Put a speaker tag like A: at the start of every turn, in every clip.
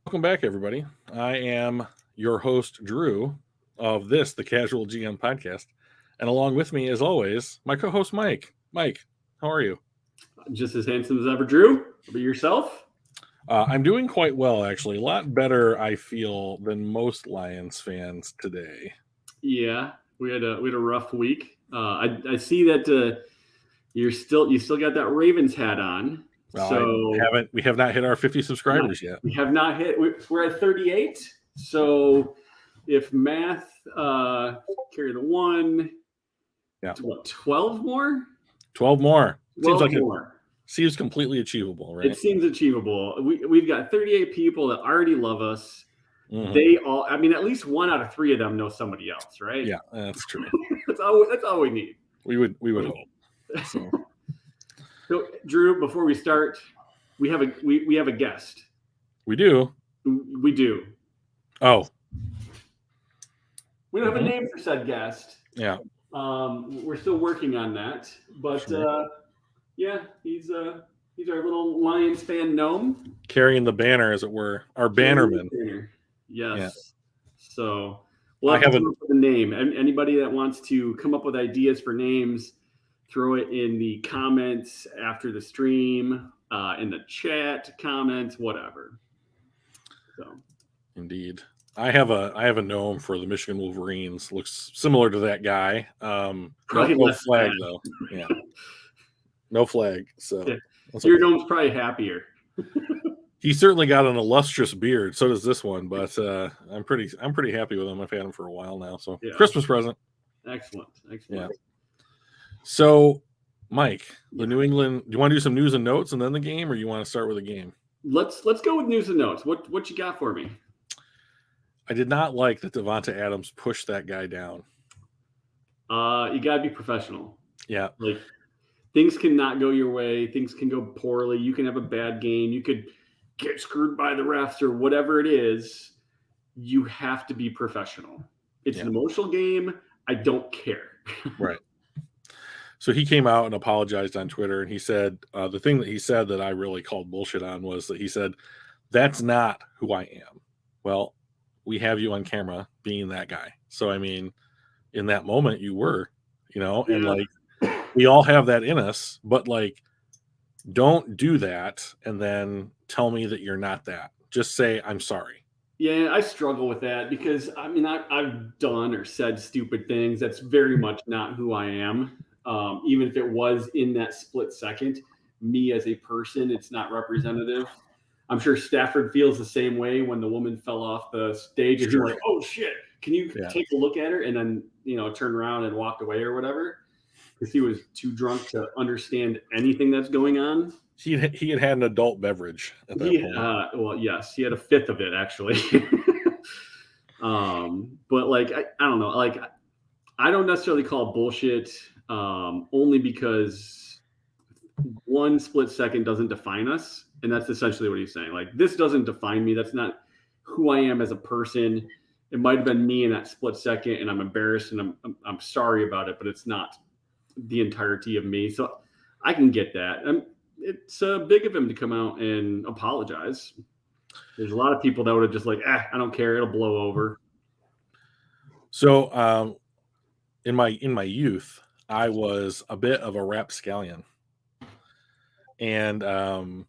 A: Welcome back, everybody. I am your host, Drew, of the Casual GM podcast. And along with me, as always, my co host, Mike. Mike, how are you?
B: Just as handsome as ever, Drew. How about yourself?
A: I'm doing quite well, actually. A lot better, I feel, than most Lions fans today.
B: Yeah, we had a rough week. I see that you still got that Ravens hat on.
A: Well,
B: So
A: we have not hit our 50 subscribers yet.
B: we have not hit. We're at 38. So if math carry the one,
A: Yeah,
B: what 12 more?
A: 12 more.
B: 12
A: Seems like
B: more.
A: seems completely achievable, right?
B: It seems achievable. We've got 38 people that already love us.
A: Mhm.
B: They all, I mean, at least 1 out of 3 of them know somebody else, right?
A: Yeah, that's true.
B: That's all we need.
A: We would hope. So,
B: So, Drew, before we start, we have a guest.
A: we do.
B: We do.
A: Oh,
B: We don't have a name for said guest.
A: yeah.
B: We're still working on that, but
A: Sure.
B: yeah, he's our little Lions fan gnome.
A: Carrying the banner, as it were, our bannerman.
B: Yes.
A: Yeah.
B: So we'll have to come up with a name. Anybody that wants to come up with ideas for names, throw it in the comments after the stream, in the chat comments, whatever. So
A: Indeed. I have a gnome for the Michigan Wolverines. Looks similar to that guy. No flag though. Yeah. No flag. So
B: yeah. Your gnome's probably happier.
A: He certainly got an illustrious beard. So does this one, but I'm pretty happy with him. I've had him for a while now. So
B: yeah.
A: Christmas present.
B: Excellent.
A: Yeah. So, Mike, the New England. Do you want to do some news and notes and then the game, or you want to start with the game?
B: Let's go with news and notes. What you got for me?
A: I did not like that Devonta Adams pushed that guy down.
B: You gotta be professional.
A: Yeah.
B: Like, things cannot go your way. Things can go poorly. You can have a bad game. You could get screwed by the refs or whatever it is. You have to be professional. It's an emotional game. I don't care.
A: Right. So he came out and apologized on Twitter, and he said the thing that he said that I really called bullshit on was that he said, "That's not who I am." Well, we have you on camera being that guy. So, I mean, in that moment you were, and like, we all have that in us, but like, don't do that and then tell me that you're not that. Just say, I'm sorry.
B: Yeah, I struggle with that because, I mean, I've done or said stupid things. That's very much not who I am. Even if it was in that split second, me as a person, it's not representative. I'm sure Stafford feels the same way when the woman fell off the stage and you're like, oh shit, can you take a look at her? And then, turn around and walk away or whatever. Because he was too drunk to understand anything that's going on.
A: He had an adult beverage at that point.
B: Well, yes, he had a fifth of it actually. But like, I don't know. Like, I don't necessarily call it bullshit, only because one split second doesn't define us. And that's essentially what he's saying. Like, this doesn't define me. That's not who I am as a person. It might have been me in that split second, and I'm embarrassed, and I'm sorry about it, but it's not the entirety of me. So I can get that. It's big of him to come out and apologize. There's a lot of people that would have just like, I don't care. It'll blow over.
A: So in my youth, I was a bit of a rapscallion and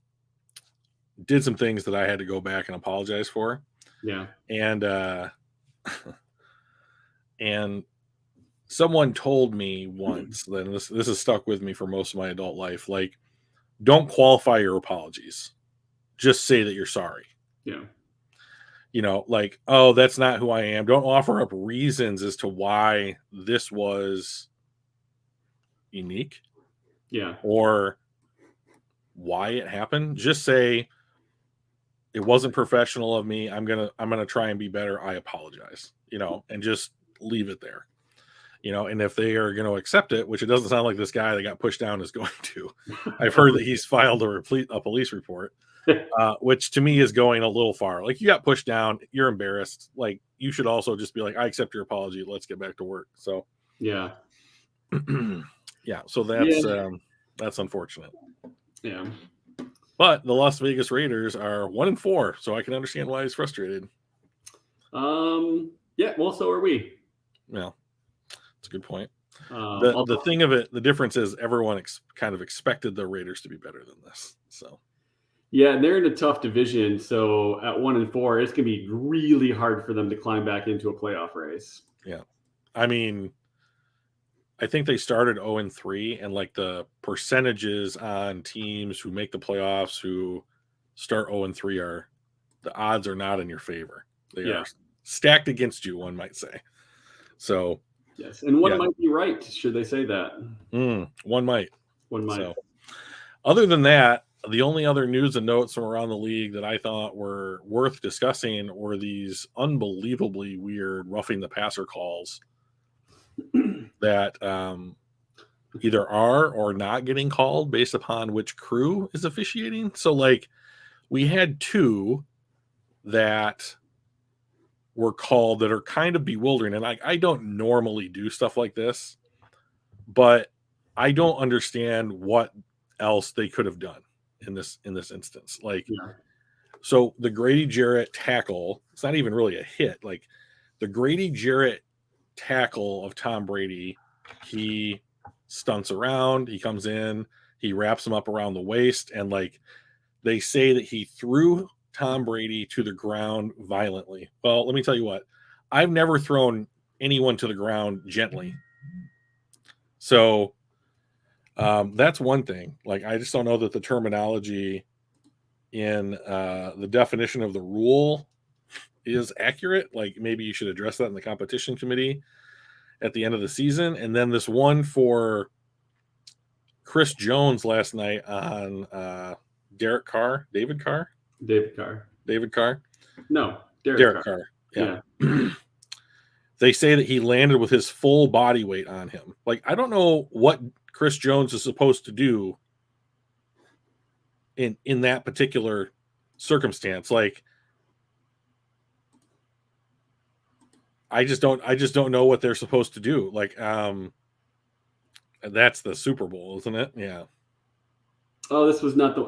A: did some things that I had to go back and apologize for.
B: Yeah.
A: And someone told me once, then this has stuck with me for most of my adult life, like, don't qualify your apologies. Just say that you're sorry.
B: Yeah.
A: Like, oh, that's not who I am. Don't offer up reasons as to why this was unique.
B: Yeah.
A: Or why it happened. Just say, it wasn't professional of me. I'm gonna try and be better. I apologize. And just leave it there. And if they are going to accept it, which it doesn't sound like this guy that got pushed down is going to. I've heard that he's filed a police report, which to me is going a little far. Like, you got pushed down, you're embarrassed. Like, you should also just be like, I accept your apology. Let's get back to work. So,
B: yeah.
A: Yeah. So that's unfortunate.
B: Yeah.
A: But the Las Vegas Raiders are 1-4, so I can understand why he's frustrated.
B: Yeah, well, so are we.
A: Yeah, that's a good point. The thing of it, the difference is everyone kind of expected the Raiders to be better than this. So
B: yeah, and they're in a tough division. So at 1-4, it's gonna be really hard for them to climb back into a playoff race.
A: yeah, I mean, I think they started 0-3, and like the percentages on teams who make the playoffs who start 0-3 are the odds are not in your favor. They are stacked against you, one might say. So
B: yes, and one might be right. Should they say that?
A: One might.
B: One might.
A: So, other than that, the only other news and notes from around the league that I thought were worth discussing were these unbelievably weird roughing the passer calls that either are or not getting called based upon which crew is officiating. So, like, we had two that were called that are kind of bewildering. And I don't normally do stuff like this, but I don't understand what else they could have done in this instance. Like, so the Grady Jarrett tackle, it's not even really a hit. Like the Grady Jarrett tackle of Tom Brady, he stunts around, he comes in, he wraps him up around the waist, and like they say that he threw Tom Brady to the ground violently. Well, let me tell you what, I've never thrown anyone to the ground gently. So that's one thing. Like, I just don't know that the terminology in the definition of the rule is accurate. Like, maybe you should address that in the competition committee at the end of the season. And then this one for Chris Jones last night on David Carr.
B: No,
A: Derek Carr. Yeah. They say that he landed with his full body weight on him. Like, I don't know what Chris Jones is supposed to do in that particular circumstance. Like, I just don't know what they're supposed to do. Like, that's the Super Bowl, isn't it? Yeah.
B: Oh, this was not the.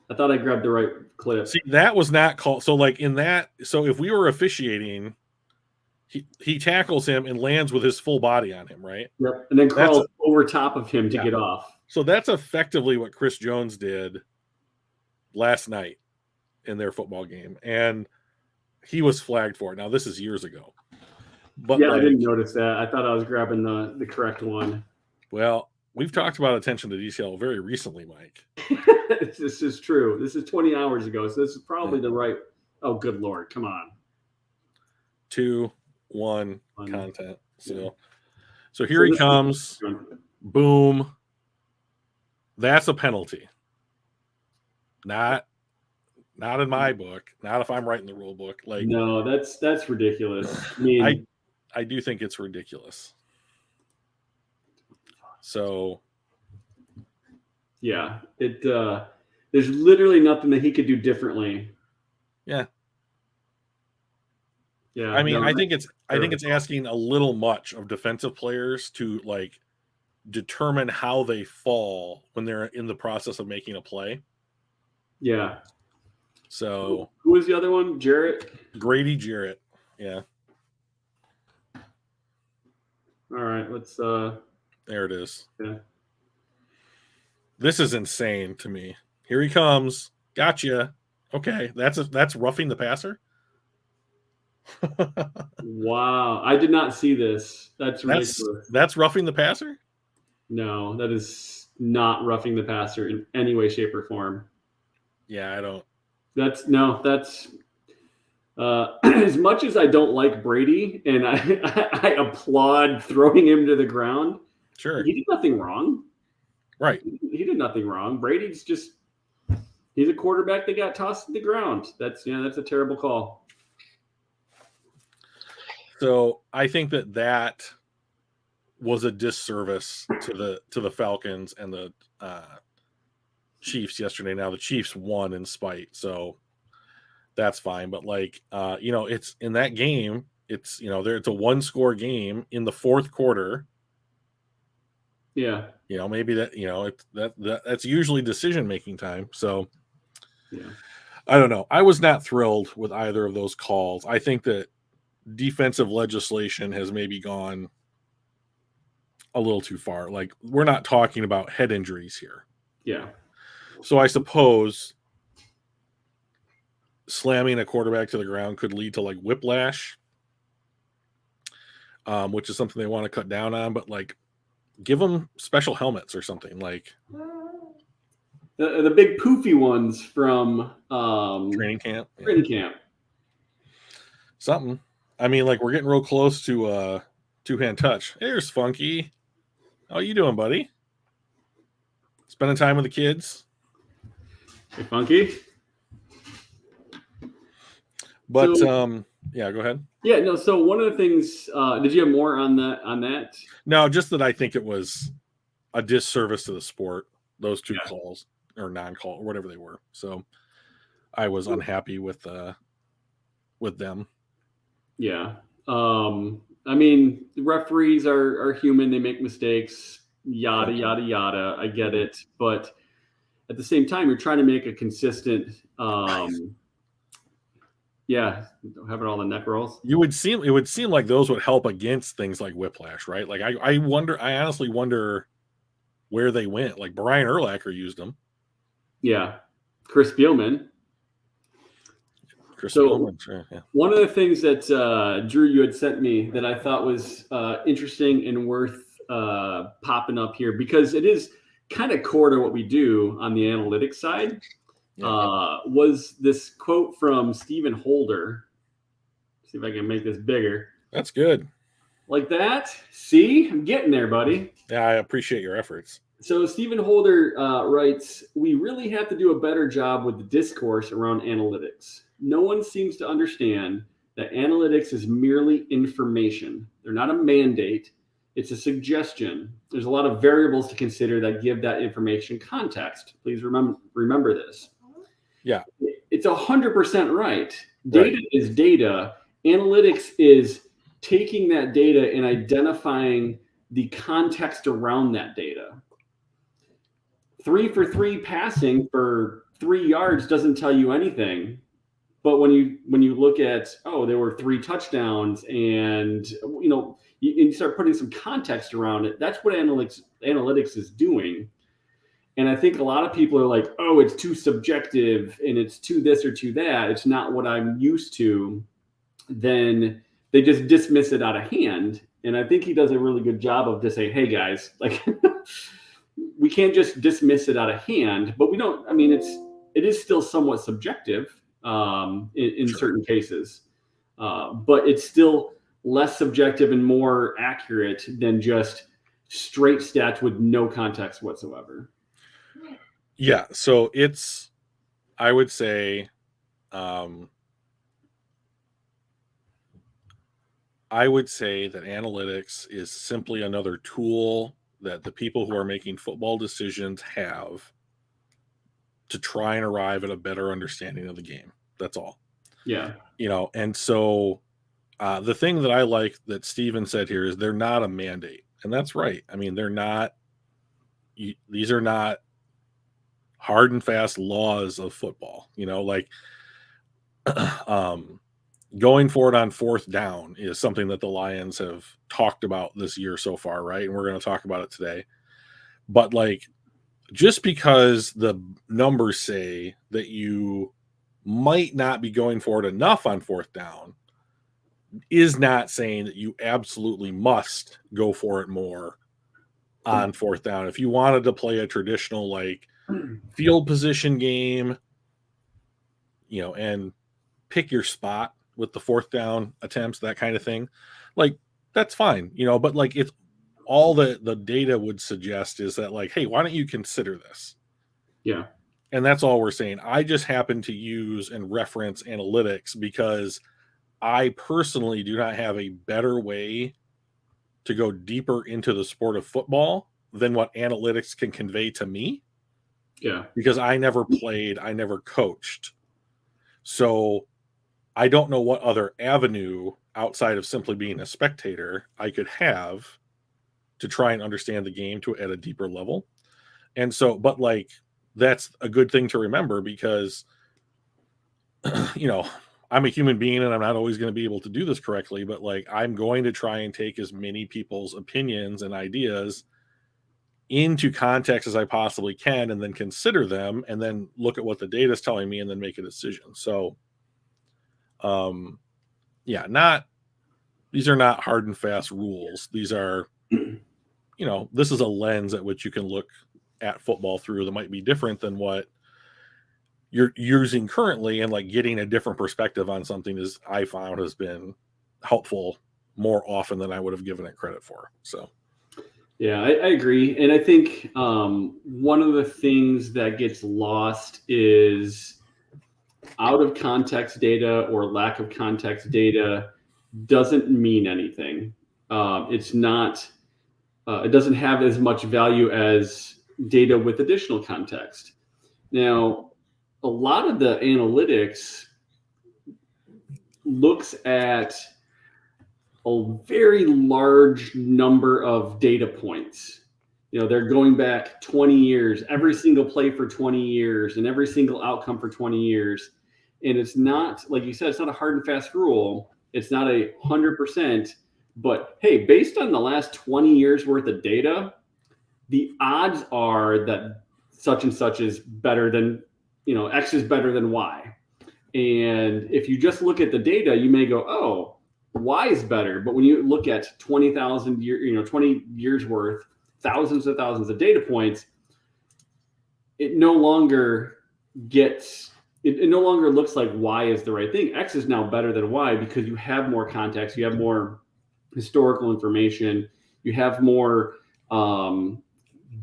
B: I thought I grabbed the right clip.
A: See, that was not called. So, like in that, so if we were officiating, he tackles him and lands with his full body on him, right?
B: Yep, and then crawls over top of him to get off.
A: So that's effectively what Chris Jones did last night in their football game, and he was flagged for it. Now, this is years ago. But
B: yeah, like, I didn't notice that. I thought I was grabbing the correct one.
A: Well, we've talked about attention to detail very recently, Mike.
B: This is true. This is 20 hours ago, so this is probably the right. Oh, good Lord. Come on.
A: 2-1 content. So here he comes. Boom. That's a penalty. Not in my book. Not if I'm writing the rule book. Like,
B: no, that's ridiculous. I mean,
A: I do think it's ridiculous. So
B: yeah, there's literally nothing that he could do differently.
A: Yeah.
B: Yeah.
A: I mean, I think it's asking a little much of defensive players to like determine how they fall when they're in the process of making a play.
B: Yeah.
A: So
B: who was the other one?
A: Grady Jarrett. Yeah.
B: All right, let's
A: there it is.
B: Yeah.
A: This is insane to me. Here he comes. Gotcha. Okay, that's roughing the passer.
B: Wow, I did not see this. That's ridiculous.
A: That's roughing the passer?
B: No, that is not roughing the passer in any way, shape, or form.
A: Yeah, I don't.
B: That's as much as I don't like Brady and I applaud throwing him to the ground.
A: Sure.
B: He did nothing wrong.
A: Right.
B: He did nothing wrong. Brady's just he's a quarterback that got tossed to the ground. That's a terrible call.
A: So I think that was a disservice to the Falcons and the Chiefs yesterday. Now the Chiefs won in spite, so that's fine. But like, it's in that game. It's it's a 1-score game in the fourth quarter.
B: Yeah.
A: Maybe that's usually decision-making time. So
B: Yeah.
A: I don't know. I was not thrilled with either of those calls. I think that defensive legislation has maybe gone a little too far. Like, we're not talking about head injuries here.
B: Yeah.
A: So I suppose slamming a quarterback to the ground could lead to like whiplash, which is something they want to cut down on. But like, give them special helmets or something. Like
B: The big poofy ones from
A: training camp.
B: training camp.
A: Something. I mean, like, we're getting real close to two-hand touch. Hey, there's Funky. How you doing, buddy? Spending time with the kids.
B: Hey, Funky.
A: But yeah, go ahead.
B: Yeah, no. So one of the things, did you have more on that?
A: No, just that I think it was a disservice to the sport, those two calls or non-call or whatever they were. So I was unhappy with them.
B: Yeah. I mean, referees are human. They make mistakes, yada, yada, yada. I get it. But at the same time, you're trying to make a consistent, having all the neck rolls.
A: It would seem like those would help against things like whiplash, right? Like I honestly wonder where they went. Like Brian Urlacher used them.
B: Yeah. Chris Spielman.
A: Sure, yeah.
B: One of the things that Drew, you had sent me that I thought was interesting and worth popping up here, because it is kind of core to what we do on the analytics side, was this quote from Stephen Holder. See if I can make this bigger.
A: That's good.
B: Like that? See? I'm getting there, buddy.
A: Yeah, I appreciate your efforts.
B: So Stephen Holder writes, "We really have to do a better job with the discourse around analytics. No one seems to understand that analytics is merely information. They're not a mandate. It's a suggestion. There's a lot of variables to consider that give that information context. Please remember this."
A: Yeah.
B: It's 100% right. Data is data. Analytics is taking that data and identifying the context around that data. 3 for 3 passing for 3 yards doesn't tell you anything. But when you look at, there were 3 touchdowns, and you start putting some context around it, that's what analytics is doing. And I think a lot of people are like, it's too subjective and it's too this or too that. It's not what I'm used to. Then they just dismiss it out of hand. And I think he does a really good job of just saying, hey guys, like we can't just dismiss it out of hand, but we don't, I mean, it is still somewhat subjective in certain cases, but it's still less subjective and more accurate than just straight stats with no context whatsoever.
A: Yeah. So I would say, that analytics is simply another tool that the people who are making football decisions have to try and arrive at a better understanding of the game. That's all.
B: Yeah.
A: And so the thing that I like that Steven said here is they're not a mandate. And that's right. I mean, they're not, these are not hard and fast laws of football, like going for it on 4th down is something that the Lions have talked about this year so far, right? And we're going to talk about it today. But like, just because the numbers say that you might not be going for it enough on 4th down is not saying that you absolutely must go for it more on 4th down. If you wanted to play a traditional like field position game, and pick your spot with the 4th down attempts, that kind of thing, like that's fine, but like it's all the data would suggest is that like, hey, why don't you consider this?
B: Yeah.
A: And that's all we're saying. I just happen to use and reference analytics because I personally do not have a better way to go deeper into the sport of football than what analytics can convey to me.
B: Yeah.
A: Because I never played, I never coached. So I don't know what other avenue outside of simply being a spectator I could have to try and understand the game at a deeper level. And so, but like, that's a good thing to remember because, you know, I'm a human being and I'm not always going to be able to do this correctly, but like, I'm going to try and take as many people's opinions and ideas into context as I possibly can, and then consider them, and then look at what the data is telling me, and then make a decision. So, yeah, these are not hard and fast rules. These are, this is a lens at which you can look at football through that might be different than what you're using currently, and like getting a different perspective on something is, I found, has been helpful more often than I would have given it credit for. So.
B: Yeah, I agree. And I think one of the things that gets lost is out of context data or lack of context data doesn't mean anything. It's not, it doesn't have as much value as data with additional context. Now, a lot of the analytics looks at a very large number of data points. They're going back 20 years, every single play for 20 years, and every single outcome for 20 years. And it's not, like you said, it's not a hard and fast rule. It's not 100%. But hey, based on the last 20 years worth of data, the odds are that such and such is better than, X is better than Y. And if you just look at the data, you may go, oh, Y is better. But when you look at 20,000 years, 20 years worth, thousands of data points, it no longer looks like Y is the right thing. X is now better than Y because you have more context, you have more historical information, you have more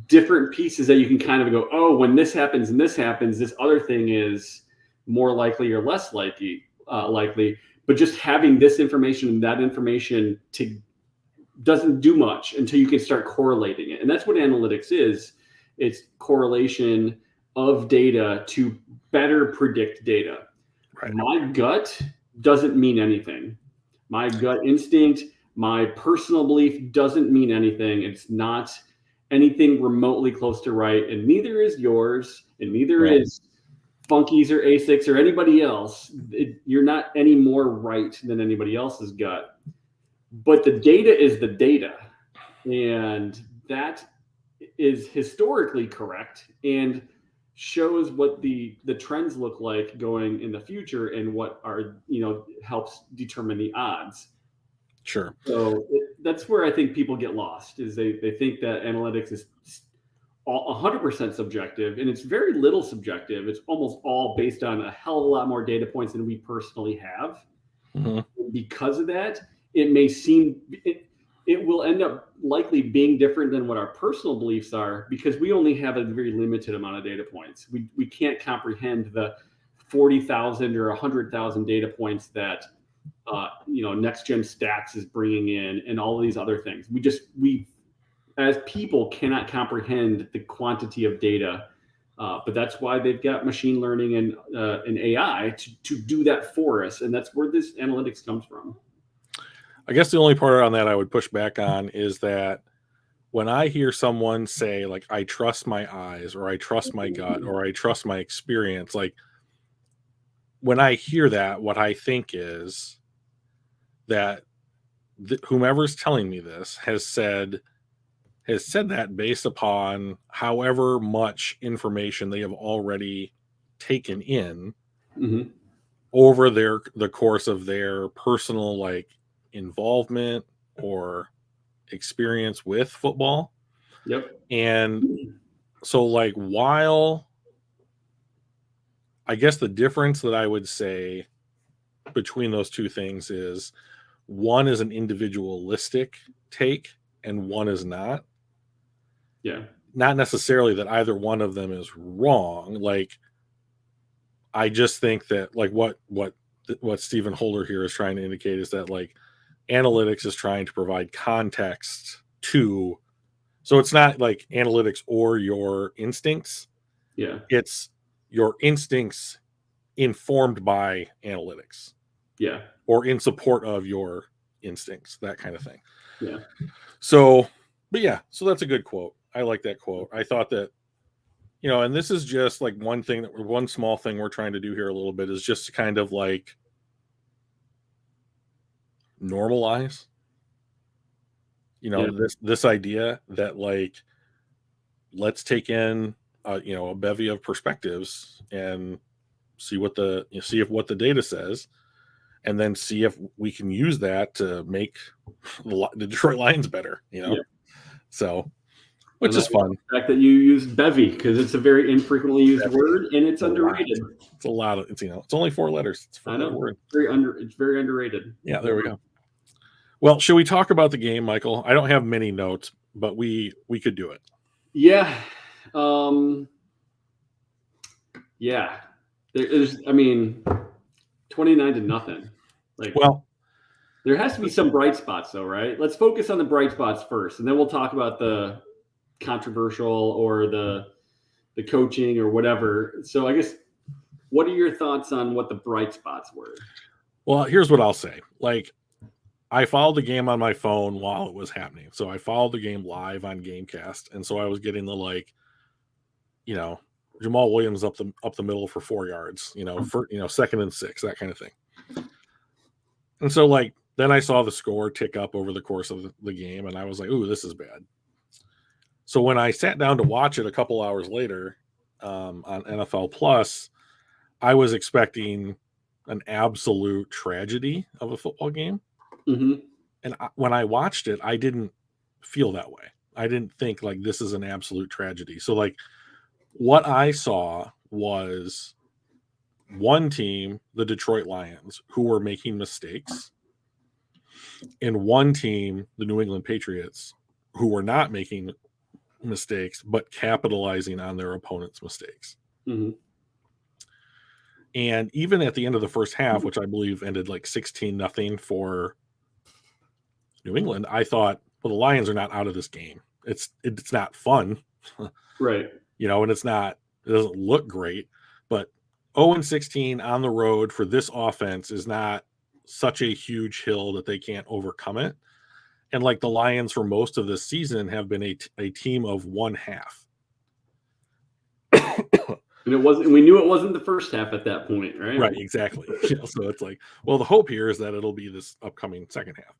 B: different pieces that you can kind of go, oh, when this happens and this happens, this other thing is more likely or less likely. But just having this information and that information doesn't do much until you can start correlating it. And that's what analytics is. It's correlation of data to better predict data.
A: Right.
B: My gut doesn't mean anything. My gut instinct, my personal belief doesn't mean anything. It's not anything remotely close to right. And neither is yours. And neither is Funky's or ASICs or anybody else. You're not any more right than anybody else's gut. But the data is the data. And that is historically correct and shows what the trends look like going in the future and what are, helps determine the odds.
A: Sure.
B: So that's where I think people get lost, is they think that analytics is 100% subjective, and it's very little subjective. It's almost all based on a hell of a lot more data points than we personally have.
A: Mm-hmm.
B: Because of that, it may seem it will end up likely being different than what our personal beliefs are, because we only have a very limited amount of data points. We can't comprehend the 40,000 or 100,000 data points that Next Gen Stats is bringing in, and all of these other things. We as people cannot comprehend the quantity of data, but that's why they've got machine learning and AI to do that for us, and that's where this analytics comes from.
A: I guess the only part on that I would push back on is that when I hear someone say, like, I trust my eyes, or I trust my gut, or I trust my experience, like, when I hear that, what I think is that whomever's telling me this has said that based upon however much information they have already taken in over the course of their personal, like, involvement or experience with football.
B: Yep.
A: And so, like, while I guess the difference that I would say between those two things is one is an individualistic take and one is not.
B: Yeah.
A: Not necessarily that either one of them is wrong. Like, I just think that, like, what Stephen Holder here is trying to indicate is that, like, analytics is trying to provide context to, so it's not like analytics or your instincts.
B: Yeah.
A: It's your instincts informed by analytics.
B: Yeah.
A: Or in support of your instincts, that kind of thing.
B: Yeah.
A: So But yeah, so that's a good quote. I like that quote. I thought that, and this is just like one small thing we're trying to do here a little bit is just to kind of like normalize, this idea that like, let's take in, a bevy of perspectives and see what the data says, and then see if we can use that to make the Detroit Lions better,
B: Yeah.
A: So, which is fun.
B: The fact that you used bevy, because it's a very infrequently used word and it's underrated.
A: It's a lot of, it's only 4 letters. It's
B: I know.
A: Word.
B: It's very underrated.
A: Yeah, there we go. Well, should we talk about the game, Michael? I don't have many notes, but we could do it.
B: Yeah. Yeah. There's 29-0. Like, well, there has to be some bright spots though, right? Let's focus on the bright spots first, and then we'll talk about the controversial or the coaching or whatever. So I guess, what are your thoughts on what the bright spots were?
A: Well, here's what I'll say. Like, I followed the game on my phone while it was happening. So I followed the game live on Gamecast. And so I was getting the Jamal Williams up the middle for 4 yards, for 2nd and 6, that kind of thing. And so then I saw the score tick up over the course of the game, and I was like, ooh, this is bad. So when I sat down to watch it a couple hours later on NFL Plus, I was expecting an absolute tragedy of a football game.
B: Mm-hmm.
A: And when I watched it, I didn't feel that way. I didn't think like this is an absolute tragedy. So like what I saw was one team, the Detroit Lions, who were making mistakes, and one team, the New England Patriots, who were not making mistakes, but capitalizing on their opponent's mistakes.
B: Mm-hmm.
A: And even at the end of the first half, which I believe ended like 16-0 for New England, I thought, well, the Lions are not out of this game. It's not fun.
B: Right.
A: And it doesn't look great, but 0-16 on the road for this offense is not such a huge hill that they can't overcome it. And like the Lions for most of this season have been a team of one half.
B: And we knew it wasn't the first half at that point, right?
A: Right, exactly. So it's like, well, the hope here is that it'll be this upcoming second half.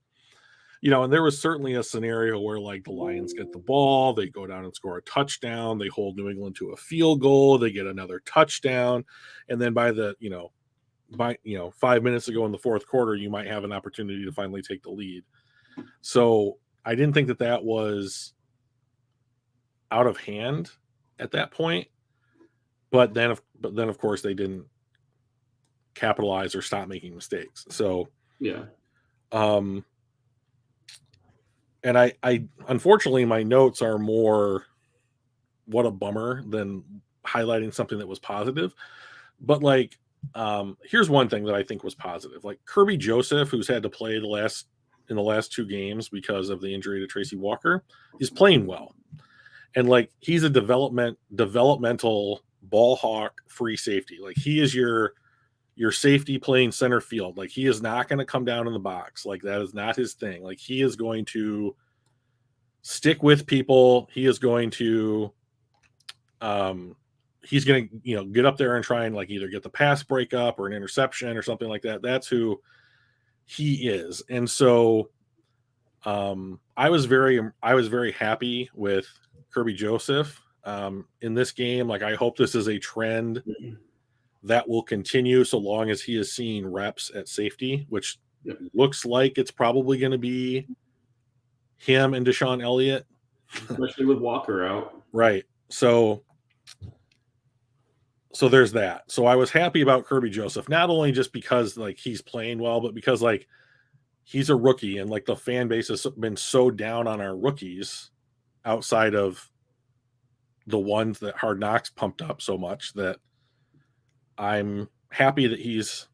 A: And there was certainly a scenario where like the Lions get the ball, they go down and score a touchdown, they hold New England to a field goal, they get another touchdown, and then by 5 minutes ago in the fourth quarter, you might have an opportunity to finally take the lead. So I didn't think that was out of hand at that point. But then of course they didn't capitalize or stop making mistakes. So
B: yeah.
A: And I unfortunately my notes are more what a bummer than highlighting something that was positive. But like here's one thing that I think was positive. Like Kirby Joseph, who's had to play in the last 2 games because of the injury to Tracy Walker, he's playing well. And like he's a developmental ball hawk free safety. Like he is your safety playing center field. Like he is not going to come down in the box. Like that is not his thing. Like he is going to stick with people. He is going to he's going to get up there and try and like either get the pass break up or an interception or something like that. That's who he is. And so I was very happy with Kirby Joseph in this game. Like I hope this is a trend that will continue so long as he is seeing reps at safety, which looks like it's probably going to be him and Deshaun Elliott,
B: especially with Walker out.
A: Right. So there's that. So I was happy about Kirby Joseph, not only just because like he's playing well, but because like he's a rookie and like the fan base has been so down on our rookies outside of the ones that Hard Knocks pumped up so much that I'm happy that he's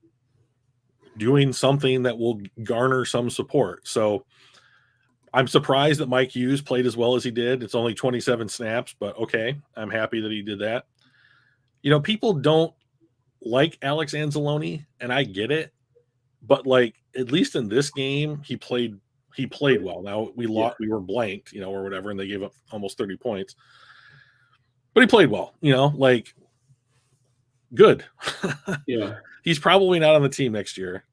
A: doing something that will garner some support. So I'm surprised that Mike Hughes played as well as he did. It's only 27 snaps, but okay. I'm happy that he did that. People don't like Alex Anzalone, and I get it. But like, at least in this game, he played He played well. Now we lost, we were blanked, or whatever, and they gave up almost 30 points. But he played well, like good.
B: Yeah.
A: He's probably not on the team next year.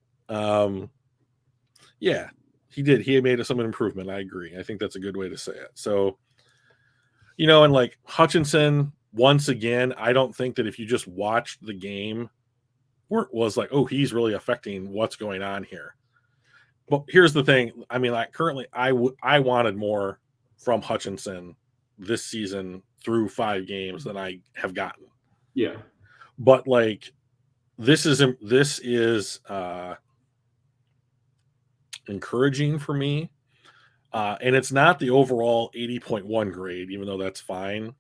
A: Yeah, he did. He made some improvement. I agree. I think that's a good way to say it. So, and like Hutchinson, once again, I don't think that if you just watched the game, was like, oh, he's really affecting what's going on here. But here's the thing. I mean, like currently, I wanted more from Hutchinson this season through 5 games than I have gotten.
B: Yeah.
A: But like, this is encouraging for me. And it's not the overall 80.1 grade, even though that's fine.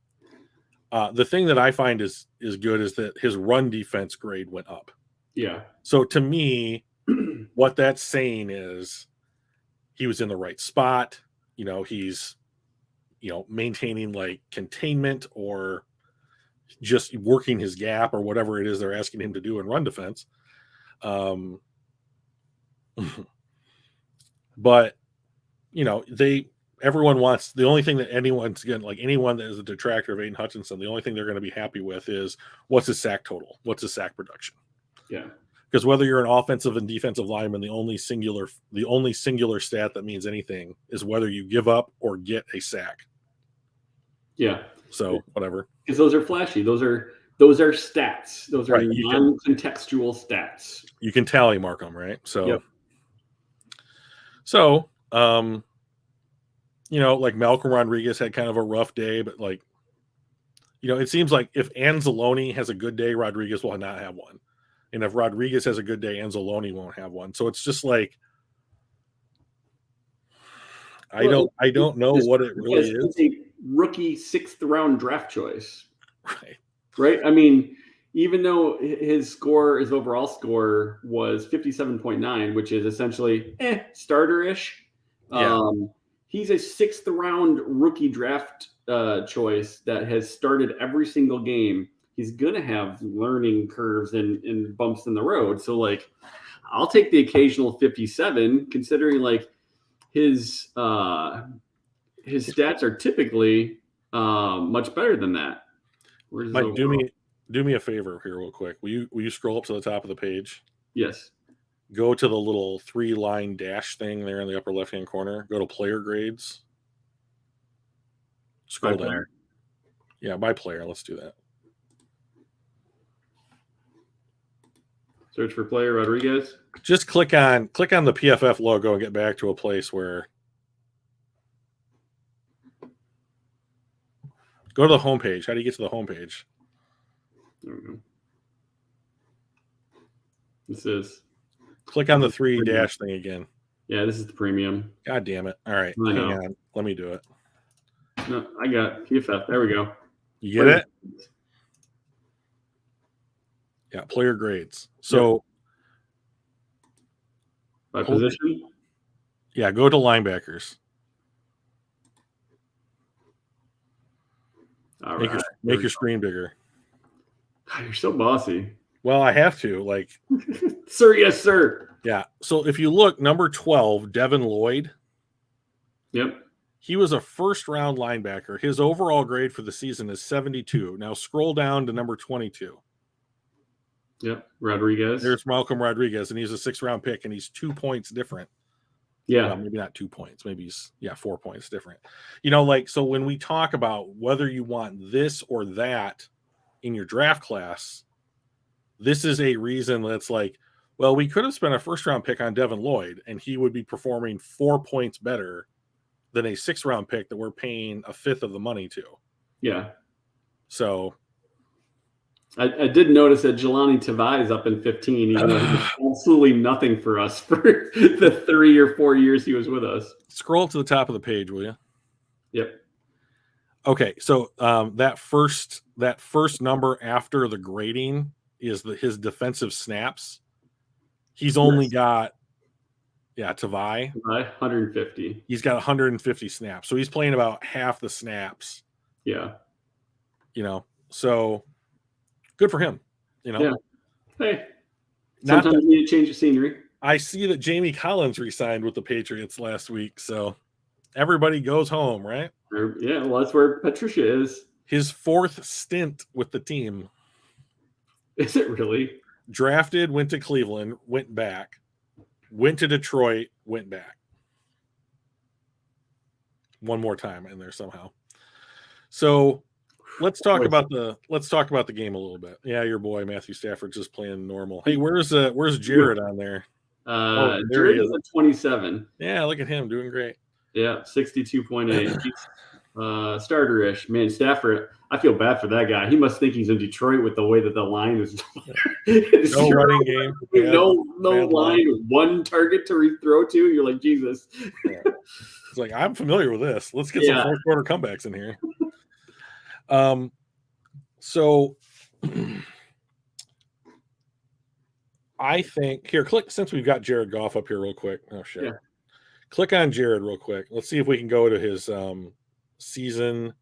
A: The thing that I find is good is that his run defense grade went up.
B: Yeah.
A: So to me, what that's saying is he was in the right spot. He's, maintaining like containment or just working his gap or whatever it is they're asking him to do in run defense. But everyone wants, the only thing that anyone's getting, like anyone that is a detractor of Aiden Hutchinson, the only thing they're going to be happy with is what's his sack total, what's his sack production.
B: Yeah.
A: Because whether you're an offensive and defensive lineman, the only singular stat that means anything is whether you give up or get a sack.
B: Yeah.
A: So whatever.
B: Because those are flashy. Those are stats. Those are
A: right.
B: non-contextual stats.
A: You can tally mark them, right? So,
B: yep.
A: So, like Malcolm Rodriguez had kind of a rough day, but like, it seems like if Anzalone has a good day, Rodriguez will not have one. And if Rodriguez has a good day, Anzalone won't have one. So it's just like, I don't know what it really is.
B: It's a rookie 6th round draft choice.
A: Right.
B: I mean, even though his overall score was 57.9, which is essentially starter-ish.
A: Yeah.
B: He's a 6th round rookie draft choice that has started every single game. He's going to have learning curves and bumps in the road. So, like, I'll take the occasional 57, considering, like, his stats are typically much better than that.
A: Mike, do me a favor here real quick. Will you scroll up to the top of the page?
B: Yes.
A: Go to the little 3-line dash thing there in the upper left-hand corner. Go to player grades. Scroll down. Player. Yeah, by player. Let's do that.
B: Search for player Rodriguez.
A: Just click on the PFF logo and get back to a place where. Go to the homepage. How do you get to the homepage?
B: There we go. This is.
A: Click on the 3 dash thing again.
B: Yeah, this is the premium.
A: God damn it. All right. Hang on. Let me do it.
B: No, I got PFF. There we go.
A: You get it? Yeah, player grades. So.
B: By position?
A: Yeah, go to linebackers.
B: All
A: make your screen bigger.
B: You're so bossy.
A: Well, I have to. Like,
B: sir, yes, sir.
A: Yeah. So if you look, number 12, Devin Lloyd.
B: Yep.
A: He was a first-round linebacker. His overall grade for the season is 72. Now scroll down to number 22.
B: Yep. Rodriguez.
A: There's Malcolm Rodriguez, and he's a 6th-round pick, and he's 2 points different.
B: Yeah.
A: Well, maybe not 2 points. Maybe he's 4 points different. Like, so when we talk about whether you want this or that in your draft class, this is a reason that's like, well, we could have spent a first-round pick on Devin Lloyd, and he would be performing 4 points better than a 6th-round pick that we're paying a fifth of the money to.
B: Yeah.
A: So
B: I did notice that Jelani Tavai is up in 15, even though he did absolutely nothing for us for the 3 or 4 years he was with us.
A: Scroll to the top of the page, will you?
B: Yep.
A: Okay, so that first number after the grading is his defensive snaps. He's only got Tavai
B: 150.
A: He's got 150 snaps, so he's playing about half the snaps.
B: Yeah.
A: So good for him.
B: Yeah. Hey, sometimes you need to change the scenery.
A: I see that Jamie Collins re-signed with the Patriots last week, so everybody goes home, right?
B: Yeah, well, that's where Patricia is.
A: His 4th stint with the team.
B: Is it really?
A: Drafted, went to Cleveland, went back, went to Detroit, went back. One more time in there somehow. So let's talk about the game a little bit. Yeah, your boy Matthew Stafford's just playing normal. Hey, where's Jared on there?
B: There Jared is at 27.
A: Yeah, look at him doing great.
B: Yeah, 62.8. Starter-ish. Man, Stafford, I feel bad for that guy. He must think he's in Detroit with the way that the line is.
A: No running game.
B: No line. One target to throw to. You're like, Jesus.
A: Yeah. It's like, I'm familiar with this. Let's get some fourth quarter comebacks in here. So I think here, since we've got Jared Goff up here real quick. Oh shit. Yeah. Click on Jared real quick. Let's see if we can go to his season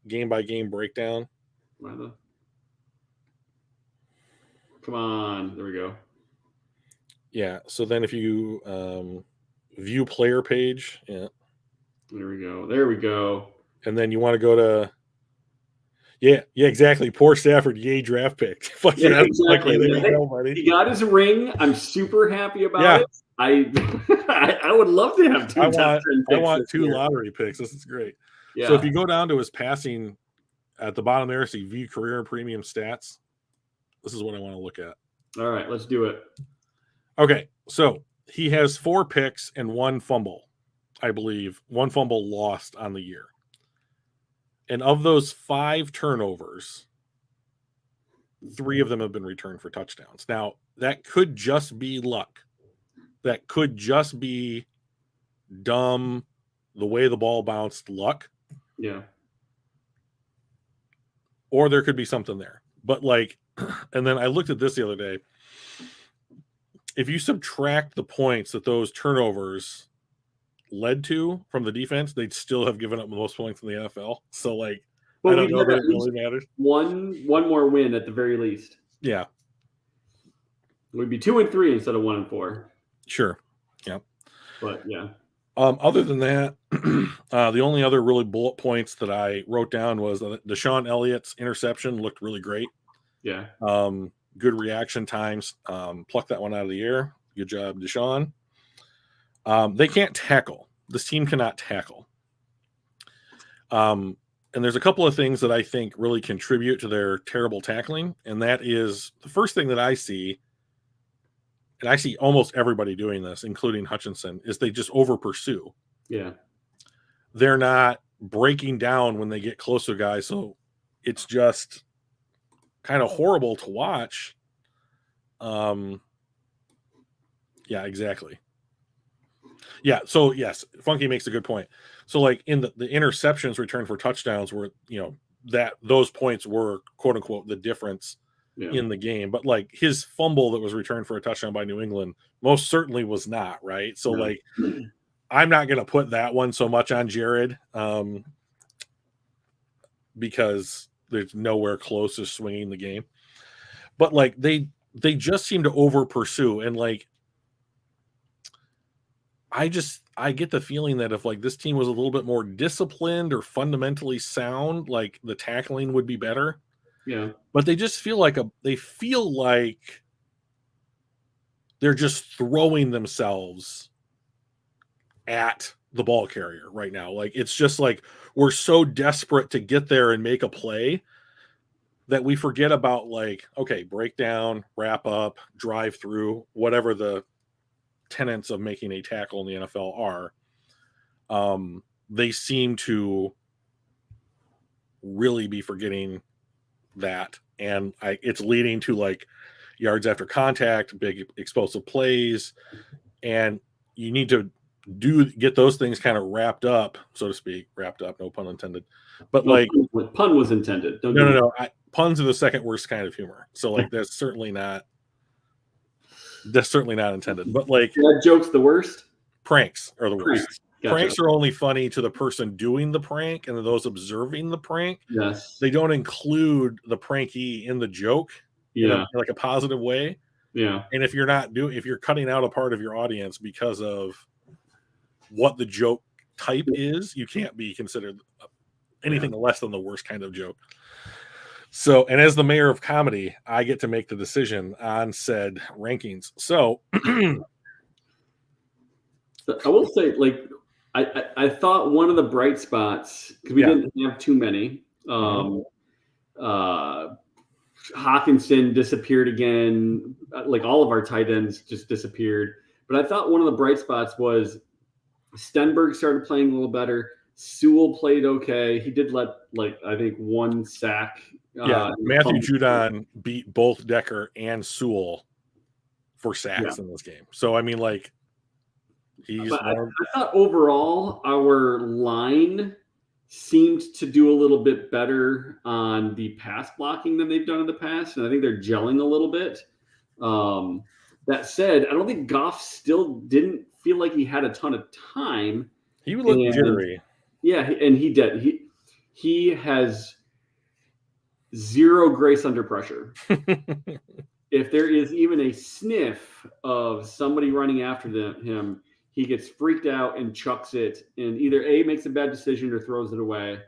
A: game by game breakdown.
B: Come on. There we go.
A: Yeah. So then if you view player page, yeah.
B: There we go.
A: And then you want to go to yeah, exactly. Poor Stafford, yay draft pick. Fuck yeah, exactly. There you go, buddy.
B: He got his ring. I'm super happy about it. I would love to have 2 top 10 picks.
A: I want 2 lottery picks. This is great. Yeah. So if you go down to his passing at the bottom there, see view career and premium stats. This is what I want to look at.
B: All right, let's do it.
A: Okay, so he has 4 picks and 1 fumble, I believe. 1 fumble lost on the year. And of those 5 turnovers, 3 of them have been returned for touchdowns. Now, that could just be luck. That could just be dumb, the way the ball bounced luck.
B: Yeah.
A: Or there could be something there. But and then I looked at this the other day. If you subtract the points that those turnovers led to from the defense, they'd still have given up the most points in the NFL. So I don't know if it really matters.
B: One more win at the very least.
A: Yeah.
B: It would be 2 and 3 instead of 1 and 4.
A: Sure. Yeah.
B: But yeah.
A: Other than that, the only other really bullet points that I wrote down was that Deshaun Elliott's interception looked really great.
B: Yeah.
A: Good reaction times. Plucked that one out of the air. Good job, Deshaun. They can't tackle. This team cannot tackle. And there's a couple of things that I think really contribute to their terrible tackling. And that is the first thing that I see, and I see almost everybody doing this, including Hutchinson, is they just over pursue.
B: Yeah.
A: They're not breaking down when they get close to guys. So it's just kind of horrible to watch. Yeah, exactly. Yeah. So yes, Funky makes a good point. So in the interceptions returned for touchdowns were, that those points were quote unquote the difference in the game. But his fumble that was returned for a touchdown by New England most certainly was not, right? So I'm not going to put that one so much on Jared because there's nowhere close to swinging the game. But they just seem to over pursue, and I get the feeling that if this team was a little bit more disciplined or fundamentally sound, the tackling would be better.
B: Yeah.
A: But they just feel like they're just throwing themselves at the ball carrier right now. It's just we're so desperate to get there and make a play that we forget about okay, break down, wrap up, drive through, whatever the tenets of making a tackle in the NFL are. They seem to really be forgetting that, and it's leading to yards after contact, big explosive plays, and you need to get those things kind of wrapped up, so to speak. Wrapped up, no pun intended. But
B: pun was intended.
A: No. Puns are the second worst kind of humor. So that's certainly not intended. But
B: that joke's the worst.
A: Pranks are the worst.
B: Gotcha.
A: Pranks are only funny to the person doing the prank and those observing the prank.
B: Yes.
A: They don't include the prankee in the joke.
B: Yeah.
A: In a positive way.
B: Yeah.
A: And if you're cutting out a part of your audience because of what the joke type is, you can't be considered anything less than the worst kind of joke. So, and as the mayor of comedy, I get to make the decision on said rankings. So
B: I will say, like, I thought one of the bright spots, because we didn't have too many. Hawkinson disappeared again. Like, all of our tight ends just disappeared. But I thought one of the bright spots was Stenberg started playing a little better. Sewell played okay. He did let, like, I think, one sack.
A: Matthew Judon beat both Decker and Sewell for sacks in this game. So, I mean, like,
B: I thought overall our line seemed to do a little bit better on the pass blocking than they've done in the past, and I think they're gelling a little bit. That said, I don't think Goff still didn't feel like he had a ton of time.
A: He would look jittery.
B: Yeah, and he did. He has zero grace under pressure. If there is even a sniff of somebody running after him, he gets freaked out and chucks it, and either A, makes a bad decision or throws it away,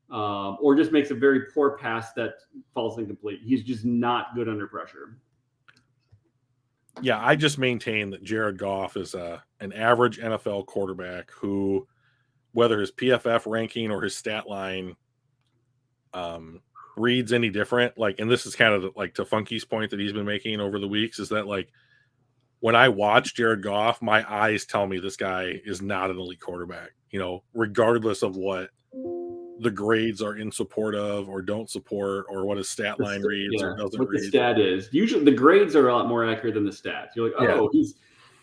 B: or just makes a very poor pass that falls incomplete. He's just not good under pressure.
A: Yeah, I just maintain that Jared Goff is an average NFL quarterback who, whether his PFF ranking or his stat line reads any different, like, and this is kind of like to Funky's point that he's been making over the weeks, is that, like, when I watch Jared Goff, my eyes tell me this guy is not an elite quarterback, regardless of what the grades are in support of or don't support, or what his stat line reads or doesn't read.
B: The stat is usually the grades are a lot more accurate than the stats. You're like, he's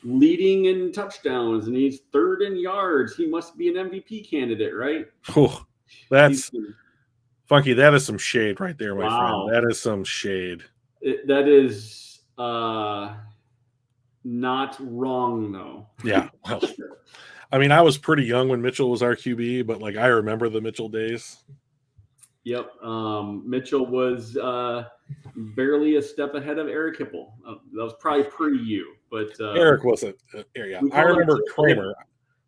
B: leading in touchdowns and he's third in yards. He must be an MVP candidate, right?
A: Oh, that's Funky. That is some shade right there, my friend. That is some shade.
B: That is not wrong, though.
A: Yeah. Well, I mean, I was pretty young when Mitchell was our QB, but, like, I remember the Mitchell days.
B: Yep. Mitchell was barely a step ahead of Eric Hipple. That was probably pre-you, but
A: Eric wasn't. I remember Kramer.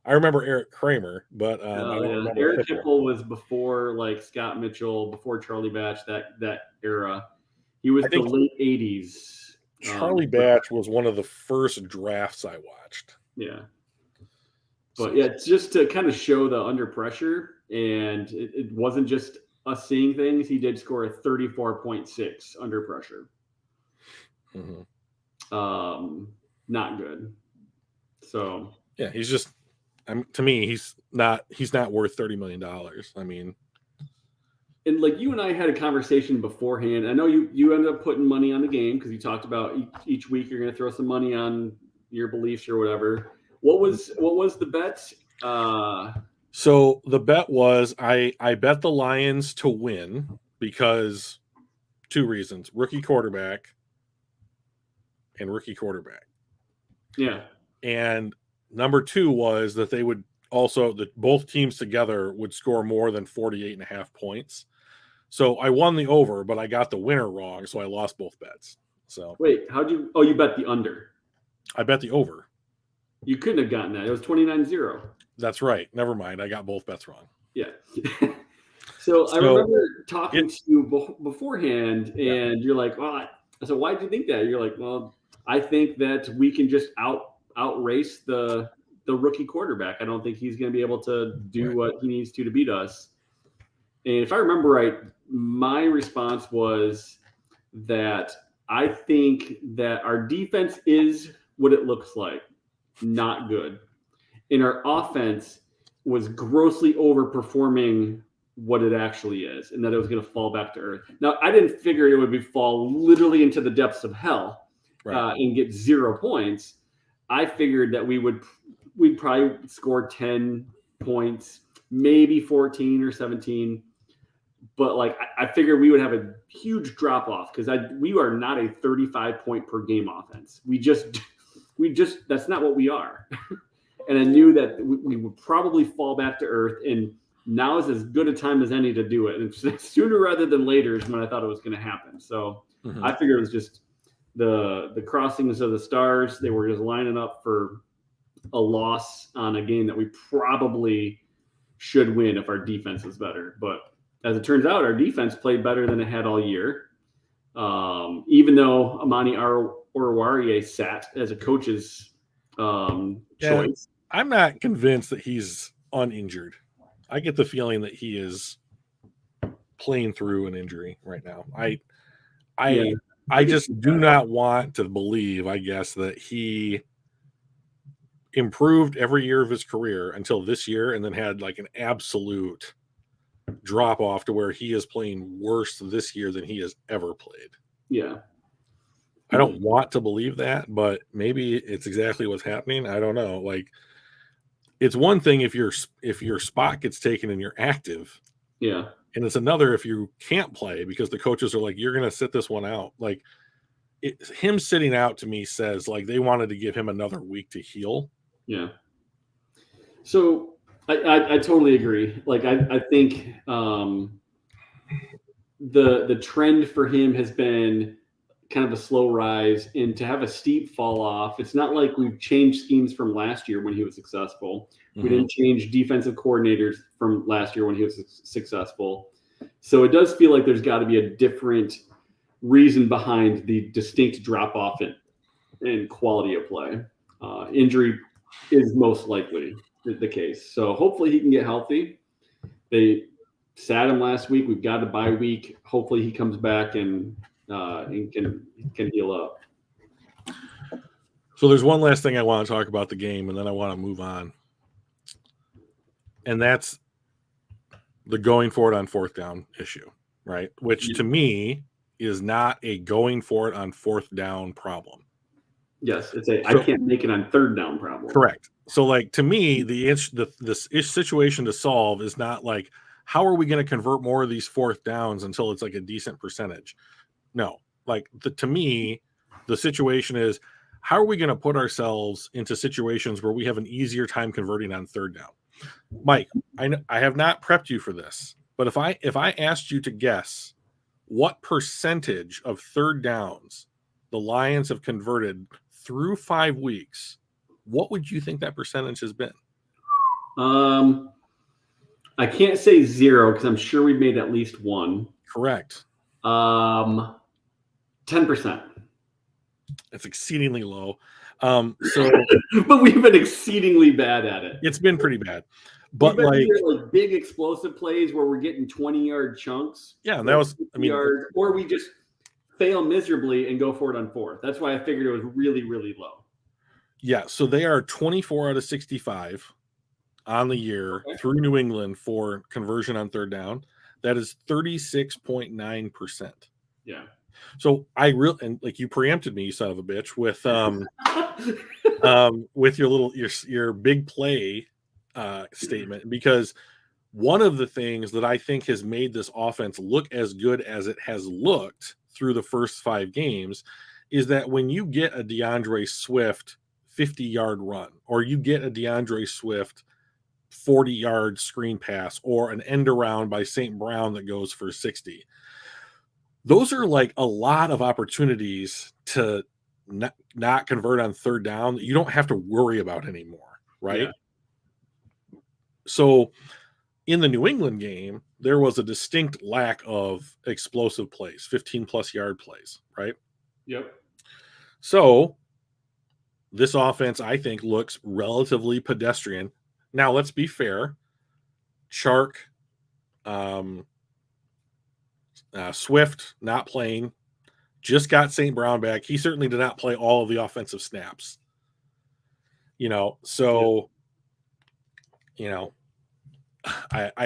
A: I remember Eric Kramer, but I don't remember
B: Eric Hipple was before, like, Scott Mitchell, before Charlie Batch, that era. He was the late 80s.
A: Charlie Batch was one of the first drafts I watched.
B: Yeah. But yeah, just to kind of show the under pressure, and it wasn't just us seeing things. He did score a 34.6 under pressure. Not good. So
A: yeah, he's just, to me, he's not worth $30 million. I mean,
B: and like you and I had a conversation beforehand. I know you ended up putting money on the game because you talked about each week you're going to throw some money on your beliefs or whatever. What was the bet?
A: So the bet was I bet the Lions to win because two reasons: rookie quarterback and rookie quarterback.
B: Yeah.
A: And number two was that they would also, that both teams together would score more than 48.5 points. So I won the over, but I got the winner wrong, so I lost both bets. So
B: wait, you bet the under?
A: I bet the over.
B: You couldn't have gotten that. It was 29-0.
A: That's right. Never mind. I got both bets wrong.
B: Yeah. So I remember talking to you beforehand, and you're like, well, so why did you think that? You're like, well, I think that we can just outrace the rookie quarterback. I don't think he's going to be able to do what he needs to beat us. And if I remember right, my response was that I think that our defense is what it looks like, not good. And our offense was grossly overperforming what it actually is, and that it was going to fall back to earth. Now, I didn't figure it would fall literally into the depths of hell and get 0 points. I figured that we'd probably score 10 points, maybe 14 or 17. But like I figured we would have a huge drop off because we are not a 35-point per game offense. We just that's not what we are. And I knew that we would probably fall back to earth, and now is as good a time as any to do it. And sooner rather than later is when I thought it was going to happen. So I figured it was just the crossings of the stars. They were just lining up for a loss on a game that we probably should win if our defense is better. But as it turns out, our defense played better than it had all year. Even though Amani Oruwariye sat as a coach's choice.
A: I'm not convinced that he's uninjured. I get the feeling that he is playing through an injury right now. I just do not want to believe, I guess, that he improved every year of his career until this year and then had like an absolute drop off to where he is playing worse this year than he has ever played.
B: Yeah.
A: I don't want to believe that, but maybe it's exactly what's happening. I don't know. Like, it's one thing if your spot gets taken and you're active.
B: Yeah.
A: And it's another if you can't play because the coaches are like, you're going to sit this one out. Like, him sitting out to me says like they wanted to give him another week to heal.
B: Yeah. So I totally agree. Like I think the trend for him has been kind of a slow rise, and to have a steep fall off. It's not like we've changed schemes from last year when he was successful. We didn't change defensive coordinators from last year when he was successful. So it does feel like there's got to be a different reason behind the distinct drop off in quality of play. Injury is most likely the case. So hopefully he can get healthy. They sat him last week. We've got a bye week. Hopefully he comes back and can heal up.
A: So there's one last thing I want to talk about the game, and then I want to move on. And that's the going for it on fourth down issue, right? Which to me is not a going for it on fourth down problem.
B: Yes, I can't make it on third down problem.
A: Correct. So, like, to me, this situation to solve is not like, how are we going to convert more of these fourth downs until it's like a decent percentage? No. Like, to me, the situation is, how are we going to put ourselves into situations where we have an easier time converting on third down? Mike, I have not prepped you for this, but if I asked you to guess what percentage of third downs the Lions have converted through 5 weeks, what would you think that percentage has been?
B: I can't say zero because I'm sure we've made at least one.
A: Correct.
B: 10%.
A: It's exceedingly low.
B: But we've been exceedingly bad at it.
A: It's been pretty bad. But like
B: big explosive plays where we're getting 20-yard chunks.
A: Yeah, and that was
B: or we just fail miserably and go for it on fourth. That's why I figured it was really, really low.
A: Yeah, so they are 24 out of 65 on the year through New England for conversion on third down. That is 36.9%.
B: Yeah.
A: So and like you preempted me, you son of a bitch, with with your big play statement, because one of the things that I think has made this offense look as good as it has looked through the first 5 games is that when you get a DeAndre Swift 50-yard run, or you get a DeAndre Swift 40-yard screen pass, or an end around by St. Brown that goes for 60, those are like a lot of opportunities to not convert on third down that you don't have to worry about anymore, right? Yeah. So in the New England game, there was a distinct lack of explosive plays, 15-plus yard plays, right?
B: Yep.
A: So this offense, I think, looks relatively pedestrian. Now, let's be fair. Chark, Swift not playing, just got St. Brown back. He certainly did not play all of the offensive snaps. I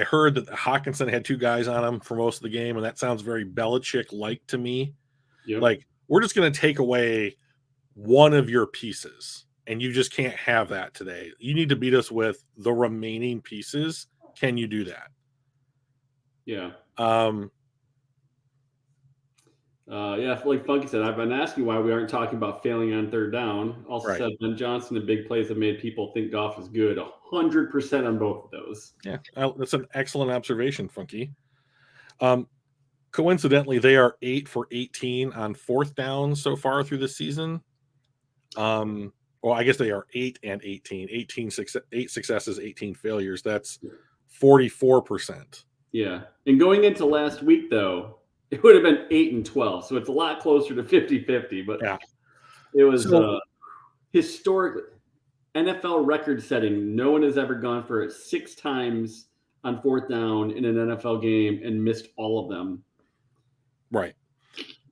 A: heard that Hawkinson had 2 guys on him for most of the game, and that sounds very Belichick-like to me.
B: Yep.
A: Like, we're just going to take away one of your pieces, and you just can't have that today. You need to beat us with the remaining pieces. Can you do that?
B: Yeah. Like Funky said, I've been asking why we aren't talking about failing on third down. Also said Ben Johnson and big plays have made people think Goff is good. 100% on both of those.
A: Yeah, that's an excellent observation, Funky. Coincidentally, they are 8 for 18 on fourth down so far through the season. Well, I guess they are 8 and 18. 8 successes, 18 failures. That's 44%.
B: Yeah. And going into last week, though, it would have been 8 and 12. So it's a lot closer to 50-50. But
A: yeah,
B: it was historically NFL record setting. No one has ever gone for it 6 times on fourth down in an NFL game and missed all of them.
A: Right.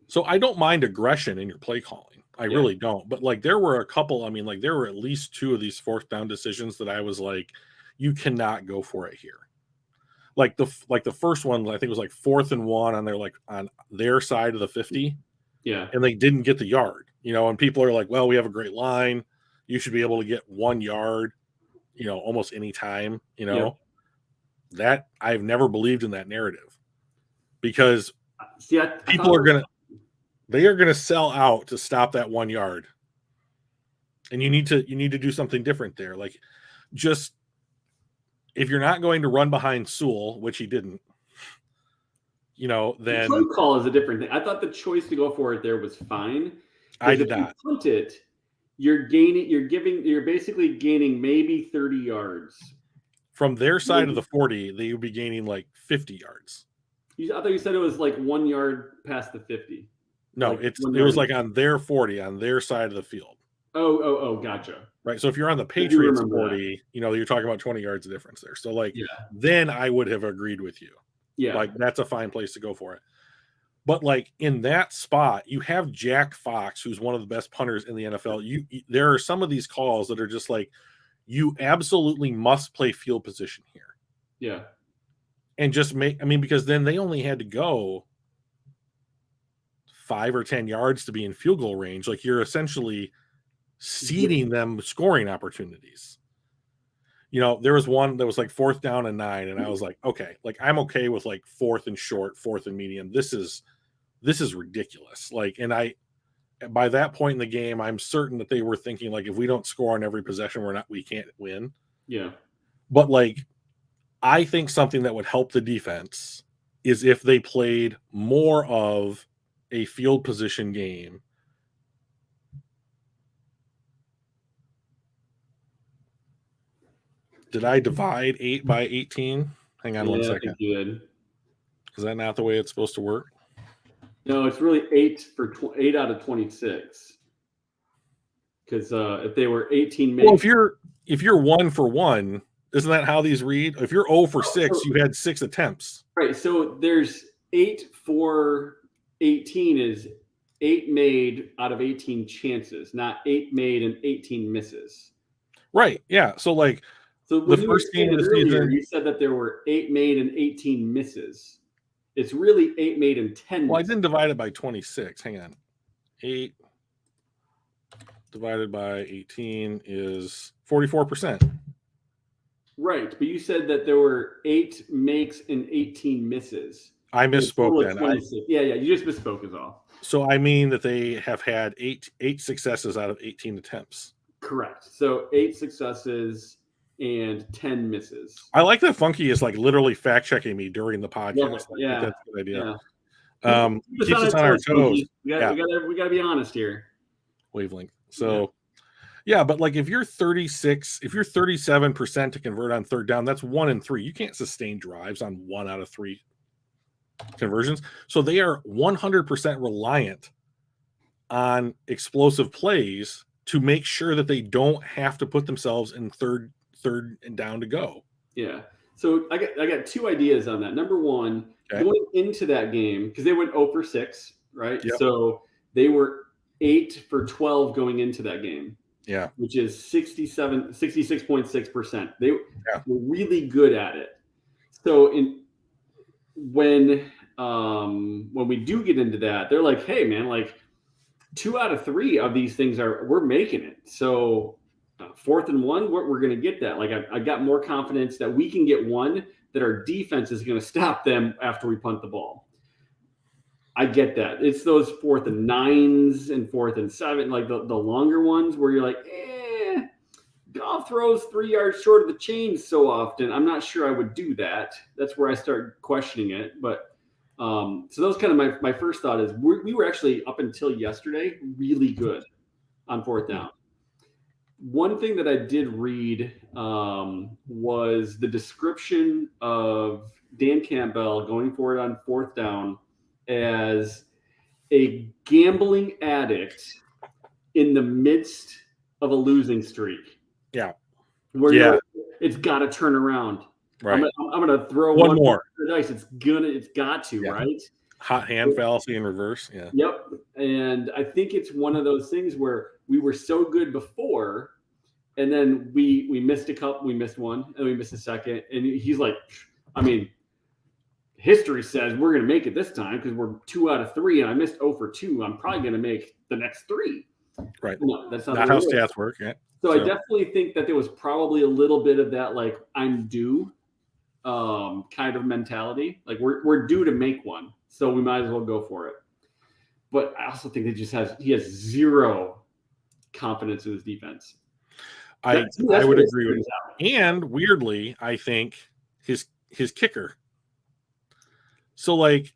A: So I don't mind aggression in your play calling. I really don't. But like there were a couple, I mean, like there were at least 2 of these fourth down decisions that I was like, you cannot go for it here. Like the first one, I think it was like 4th and 1 on their side of the 50.
B: Yeah.
A: And they didn't get the yard, and people are like, well, we have a great line. You should be able to get 1 yard, almost any time, that I've never believed in that narrative because people are they are going to sell out to stop that 1 yard. And you need to do something different there. Like just, if you're not going to run behind Sewell, which he didn't, then
B: the play call is a different thing. I thought the choice to go for it there was fine.
A: I did not.
B: If you punt it, you're basically gaining maybe 30 yards.
A: From their side of the 40, they would be gaining like 50 yards.
B: I thought you said it was like 1 yard past the 50.
A: No, it was like on their 40, on their side of the field.
B: Oh, gotcha.
A: Right. So if you're on the Patriots 40, you're talking about 20 yards of difference there. So then I would have agreed with you.
B: Yeah.
A: Like that's a fine place to go for it. But like in that spot, you have Jack Fox, who's one of the best punters in the NFL. There are some of these calls that are just like, you absolutely must play field position here.
B: Yeah.
A: And just because then they only had to go 5 or 10 yards to be in field goal range. Like you're essentially ceding them scoring opportunities. There was one that was like 4th down and 9, and I was like, okay, like I'm okay with like 4th and short, 4th and medium. This is ridiculous. Like, and by that point in the game, I'm certain that they were thinking like, if we don't score on every possession, we can't win.
B: Yeah.
A: But like, I think something that would help the defense is if they played more of a field position game. Did I divide 8 by 18? Hang on 1 second.
B: I think you did.
A: Is that not the way it's supposed to work?
B: No, it's really 8 out of 26. Because if they were 18 minutes.
A: Well, if you're 1 for 1, isn't that how these read? If you're 0 for 6, you had 6 attempts.
B: Right. So there's 8 for 18 is 8 made out of 18 chances, not 8 made and 18 misses.
A: Right. Yeah. So like.
B: So the first game of the season, you said that there were 8 made and 18 misses. It's really 8 made and 10 misses.
A: Well, I didn't divide it by 26. Hang on. 8 divided by 18 is 44%.
B: Right. But you said that there were 8 makes and 18 misses.
A: I misspoke then.
B: Yeah. You just misspoke is all.
A: So I mean that they have had 8 successes out of 18 attempts.
B: Correct. So 8 successes and 10 misses.
A: I like that Funky is like literally fact checking me during the podcast.
B: Yeah.
A: That's a good idea.
B: Yeah.
A: Keeps us on our toes.
B: We gotta be honest here.
A: Wavelength. So yeah, but like if you're 37% to convert on 3rd down, that's 1 in 3. You can't sustain drives on 1 out of 3 conversions. So they are 100% reliant on explosive plays to make sure that they don't have to put themselves in third and down to go.
B: Yeah. So I got 2 ideas on that. Number 1, going into that game, because they went 0 for 6, right?
A: Yep.
B: So they were 8 for 12 going into that game.
A: Yeah.
B: Which is 66.6%. They were really good at it. So when we do get into that, they're like, hey man, like 2 out of 3 of these things we're making it. So 4th and 1, we're going to get that. Like I got more confidence that we can get 1, that our defense is going to stop them after we punt the ball. I get that. It's those 4th and 9s and 4th and 7, like the longer ones where you're like, Goff throws 3 yards short of the chain so often. I'm not sure I would do that. That's where I start questioning it. But So that was kind of my first thought is we were actually up until yesterday really good on fourth down. One thing that I did read was the description of Dan Campbell going for it on fourth down as a gambling addict in the midst of a losing streak.
A: Yeah.
B: Where
A: Yeah.
B: like, it's got to turn around.
A: Right.
B: I'm gonna throw
A: one more
B: dice. It's got to,
A: Yeah.
B: right?
A: Hot hand fallacy in reverse. Yeah.
B: Yep. And I think it's one of those things where we were so good before, and then we missed a couple, we missed one, and we missed a second. And he's like, I mean, history says we're gonna make it this time because we're 2 out of 3, and I missed 0 for 2. I'm probably gonna make the next 3.
A: Right.
B: No, that's not
A: how stats work. Yeah.
B: So I definitely think that there was probably a little bit of that, like, I'm due kind of mentality. Like we're due to make one, so we might as well go for it. But I also think he has zero confidence in his defense.
A: I would agree with that. And weirdly, I think his kicker. So like,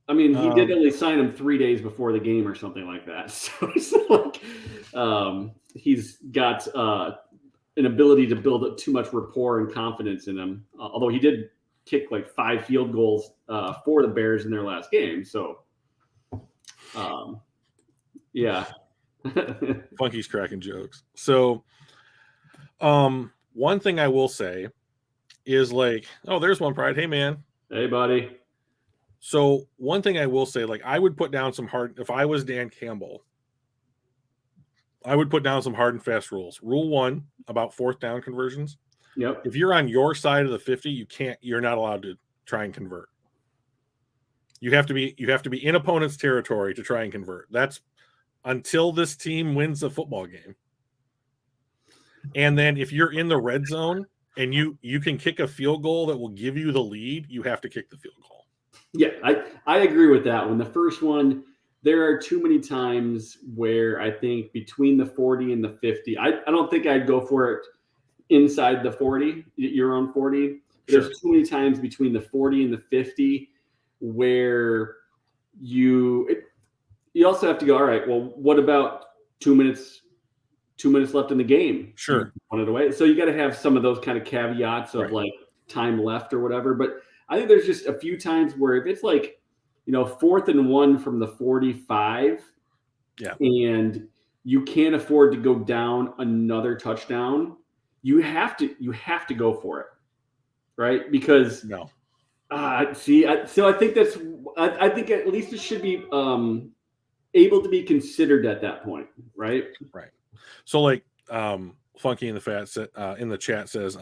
B: I mean, he did only sign him 3 days before the game or something like that. So it's like he's got an ability to build up too much rapport and confidence in him. Although he did kick like 5 field goals for the Bears in their last game. So, yeah.
A: Funky's cracking jokes. So, one thing I will say is like, oh, there's one Pride. Hey, man.
B: Hey, buddy.
A: So one thing I will say, like, I would put down some hard, if I was Dan Campbell, I would put down some hard and fast rules. Rule 1 about fourth down conversions.
B: Yep.
A: If you're on your side of the 50, you're not allowed to try and convert. You have to be in opponent's territory to try and convert. That's until this team wins a football game. And then if you're in the red zone and you can kick a field goal that will give you the lead, you have to kick the field goal.
B: Yeah, I agree with that one. The first one, there are too many times where I think between the 40 and the 50, I don't think I'd go for it inside the 40, your own 40.
A: Sure.
B: There's too many times between the 40 and the 50 where you also have to go, all right, well, what about 2 minutes left in the game?
A: Sure.
B: Want it away. So you got to have some of those kind of caveats of like time left or whatever. But I think there's just a few times where if it's like, 4th and 1 from the 45, and you can't afford to go down another touchdown, you have to go for it, right? Because
A: no.
B: So I think I think at least it should be able to be considered at that point, right?
A: Right. So like Funky in the chat says,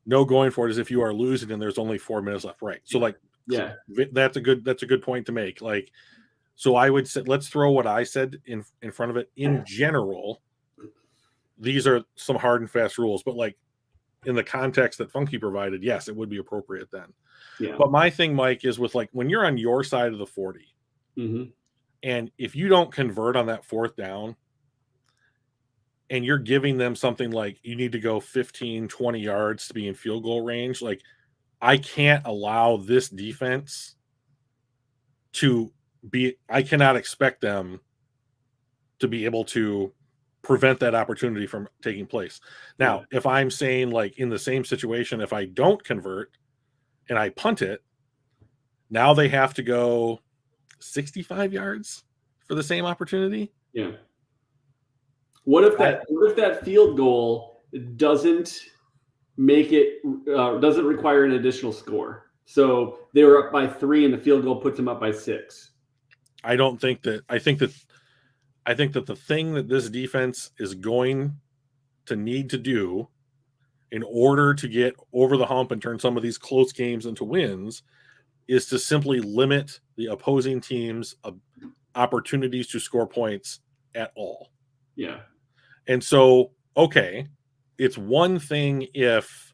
A: no going for it is if you are losing and there's only 4 minutes left. Right. So like,
B: yeah,
A: that's a good point to make. Like, so I would say, let's throw what I said in front of it. In general, these are some hard and fast rules, but like in the context that Funky provided, yes, it would be appropriate then.
B: Yeah.
A: But my thing, Mike, is with like, when you're on your side of the 40, and if you don't convert on that fourth down, and you're giving them something like you need to go 15, 20 yards to be in field goal range, like I can't allow this defense I cannot expect them to be able to prevent that opportunity from taking place. Now, if I'm saying like in the same situation, if I don't convert and I punt it, now they have to go 65 yards for the same opportunity.
B: Yeah. What if that field goal doesn't make it doesn't require an additional score? So they were up by 3 and the field goal puts them up by 6.
A: I think that the thing that this defense is going to need to do in order to get over the hump and turn some of these close games into wins is to simply limit the opposing team's opportunities to score points at all.
B: Yeah.
A: And so, okay, it's one thing if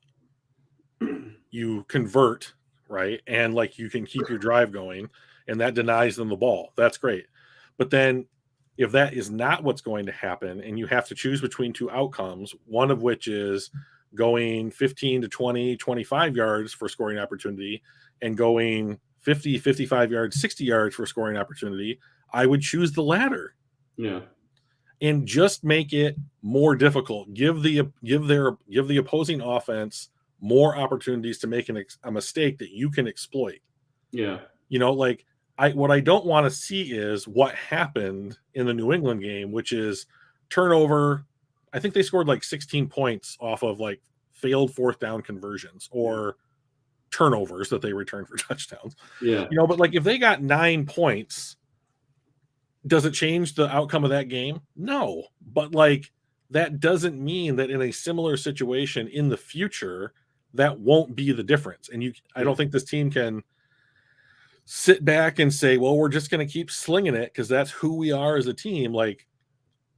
A: you convert, right? And like you can keep your drive going and that denies them the ball. That's great. But then if that is not what's going to happen and you have to choose between two outcomes, one of which is going 15 to 20, 25 yards for scoring opportunity and going 50, 55 yards, 60 yards for scoring opportunity, I would choose the latter.
B: Yeah.
A: And just make it more difficult. Give the opposing offense more opportunities to make a mistake that you can exploit.
B: Yeah.
A: Like what I don't want to see is what happened in the New England game, which is turnover. I think they scored like 16 points off of like failed fourth down conversions or turnovers that they returned for touchdowns.
B: Yeah.
A: But like if they got 9 points, does it change the outcome of that game? No. But like that doesn't mean that in a similar situation in the future, that won't be the difference. And I don't think this team can sit back and say, well, we're just going to keep slinging it because that's who we are as a team. Like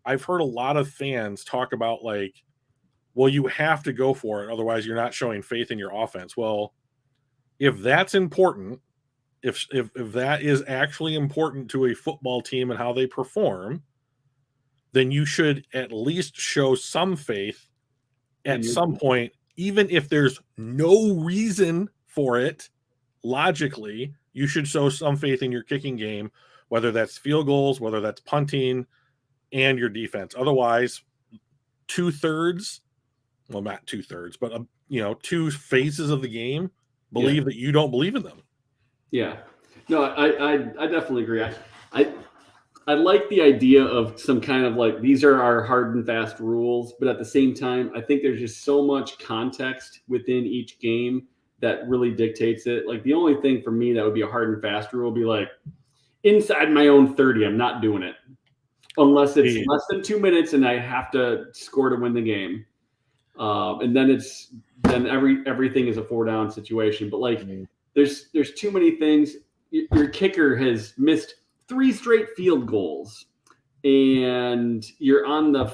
A: I've heard a lot of fans talk about like, well, you have to go for it. Otherwise you're not showing faith in your offense. Well, if that's important, if that is actually important to a football team and how they perform, then you should at least show some faith at some point, even if there's no reason for it. Logically, you should show some faith in your kicking game, whether that's field goals, whether that's punting, and your defense. Otherwise, 2/3, well, not 2/3, but 2 phases of the game believe that you don't believe in them.
B: Yeah. No, I definitely agree. I like the idea of some kind of like, these are our hard and fast rules, but at the same time, I think there's just so much context within each game that really dictates it. Like the only thing for me that would be a hard and fast rule would be like, inside my own 30, I'm not doing it. Unless it's less than 2 minutes and I have to score to win the game. And then everything is a 4-down situation. But like there's too many things. Your kicker has missed 3 straight field goals and you're on the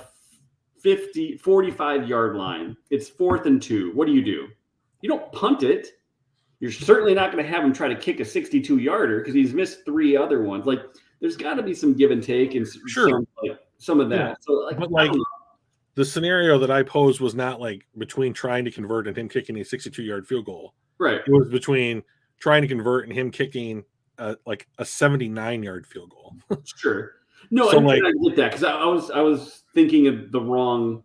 B: 45 yard line. It's 4th and 2. What do? You don't punt it. You're certainly not going to have him try to kick a 62 yarder because he's missed 3 other ones. Like there's got to be some give and take and some of that.
A: Yeah.
B: So like,
A: but like the scenario that I posed was not like between trying to convert and him kicking a 62-yard field goal.
B: Right.
A: It was between trying to convert and him kicking like a 79-yard field goal.
B: Sure. No,
A: so
B: I get that because I was thinking of the wrong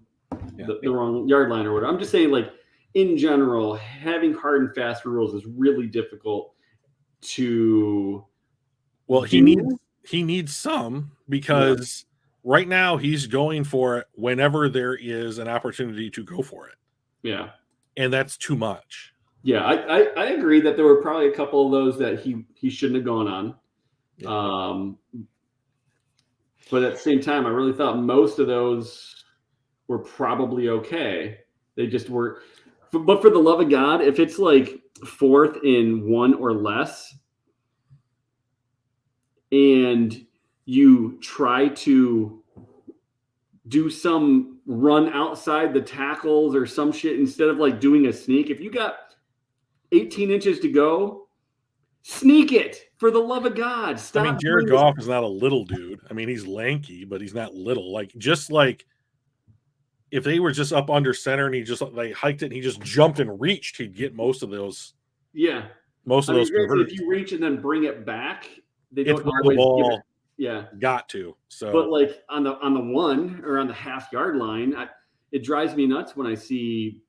B: yard line or whatever. I'm just saying, like in general, having hard and fast rules is really difficult to.
A: Well, he needs some because right now he's going for it whenever there is an opportunity to go for it.
B: Yeah,
A: and that's too much.
B: Yeah, I agree that there were probably a couple of those that he shouldn't have gone on. Yeah. But at the same time, I really thought most of those were probably okay. They just were. But for the love of God, if it's like 4th and 1 or less, and you try to do some run outside the tackles or some shit instead of like doing a sneak, if you got 18 inches to go, sneak it for the love of God. Stop.
A: I mean, Jared Goff is not a little dude. I mean, he's lanky, but he's not little. Like, just like if they were just up under center and he just like hiked it and he just jumped and reached, he'd get most of those.
B: Yeah.
A: Most of those
B: conversions. If you reach and then bring it back, they don't
A: always
B: the ball
A: give it. Yeah. Got to. So
B: but like on the 1 or on the half-yard line, it drives me nuts when I see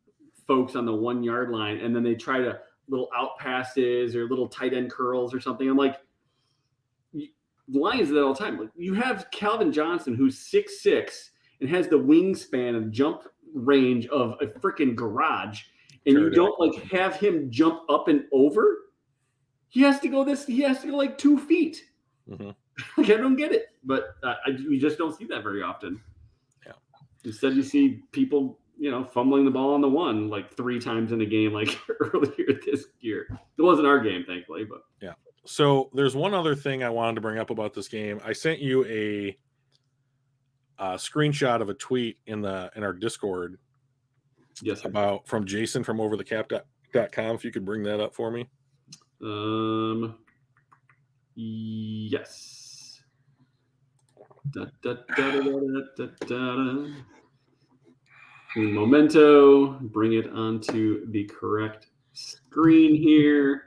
B: folks on the 1 yard line and then they try to little out passes or little tight end curls or something. I'm like, Lions do that all the time. Like, you have Calvin Johnson, who's 6'6" and has the wingspan and jump range of a freaking garage, and you don't like have him jump up and over. He has to go like 2 feet.
A: Mm-hmm.
B: Like, I don't get it, but we just don't see that very often.
A: Yeah.
B: Instead, you see people, fumbling the ball on the 1 like 3 times in a game, like earlier this year. It wasn't our game, thankfully, but
A: yeah. So there's one other thing I wanted to bring up about this game. I sent you a screenshot of a tweet in our Discord.
B: Yes,
A: from Jason from overthecap.com. If you could bring that up for me.
B: Yes. Memento, bring it onto the correct screen here.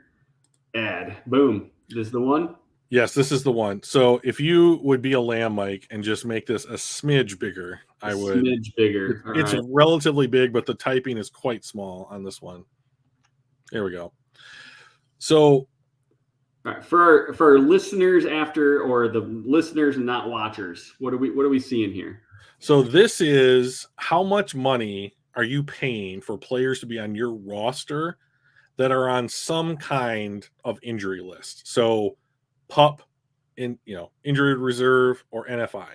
B: Add. Boom. This is the one?
A: Yes, this is the one. So if you would be a lamb, Mike, and just make this a smidge bigger,
B: A
A: I would.
B: smidge bigger. All
A: It's
B: right.
A: relatively big, but the typing is quite small on this one. There we go. So
B: All right. For our listeners or the listeners and not watchers, what are we seeing here?
A: So this is how much money are you paying for players to be on your roster that are on some kind of injury list? So PUP, injured reserve or NFI.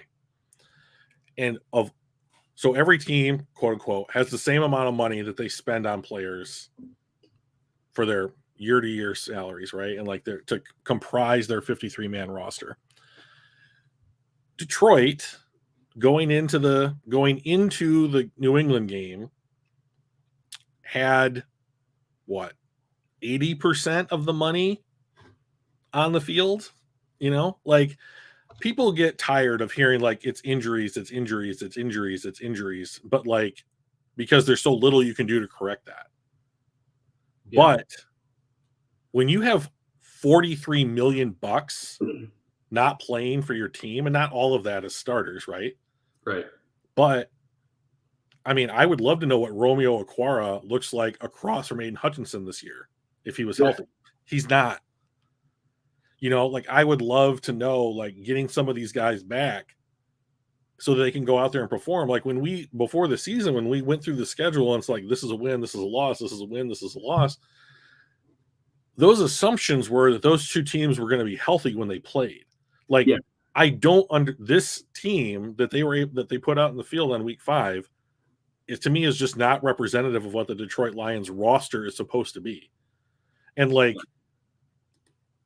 A: And so every team, quote unquote, has the same amount of money that they spend on players for their year-to-year salaries, right? And like to comprise their 53-man roster. Detroit going into the New England game had what, 80% of the money on the field. Like people get tired of hearing like it's injuries, but like because there's so little you can do to correct that.
B: Yeah.
A: But when you have $43 million not playing for your team, and not all of that is starters, right?
B: Right.
A: But I mean, I would love to know what Romeo Okwara looks like across from Aiden Hutchinson this year if he was healthy. He's not. Like I would love to know, like getting some of these guys back so that they can go out there and perform. Like before the season, when we went through the schedule and it's like, this is a win, this is a loss, this is a win, this is a loss. Those assumptions were that those two teams were going to be healthy when they played. Like, I don't this team that they put out in the field on week 5 to me is just not representative of what the Detroit Lions roster is supposed to be. And like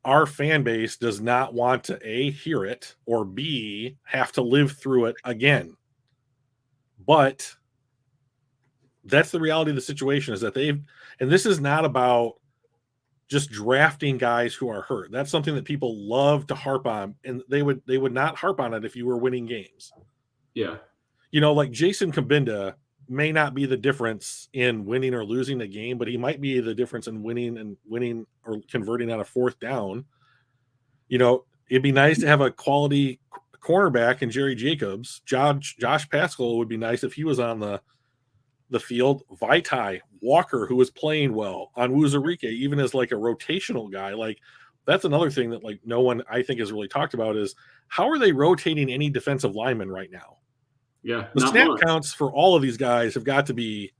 A: our fan base does not want to A, hear it, or B, have to live through it again. But that's the reality of the situation, is that and this is not about just drafting guys who are hurt. That's something that people love to harp on, and they would not harp on it if you were winning games.
B: Yeah.
A: Like Jason Kabinda may not be the difference in winning or losing a game, but he might be the difference in winning or converting on a 4th down. It'd be nice to have a quality cornerback in Jerry Jacobs. Josh Pascal would be nice if he was on the field. Vaitai Walker, who was playing well, on Wuzarike, even as like a rotational guy. Like that's another thing that like no one I think has really talked about is how are they rotating any defensive lineman right now?
B: Yeah.
A: The snap counts for all of these guys have got to be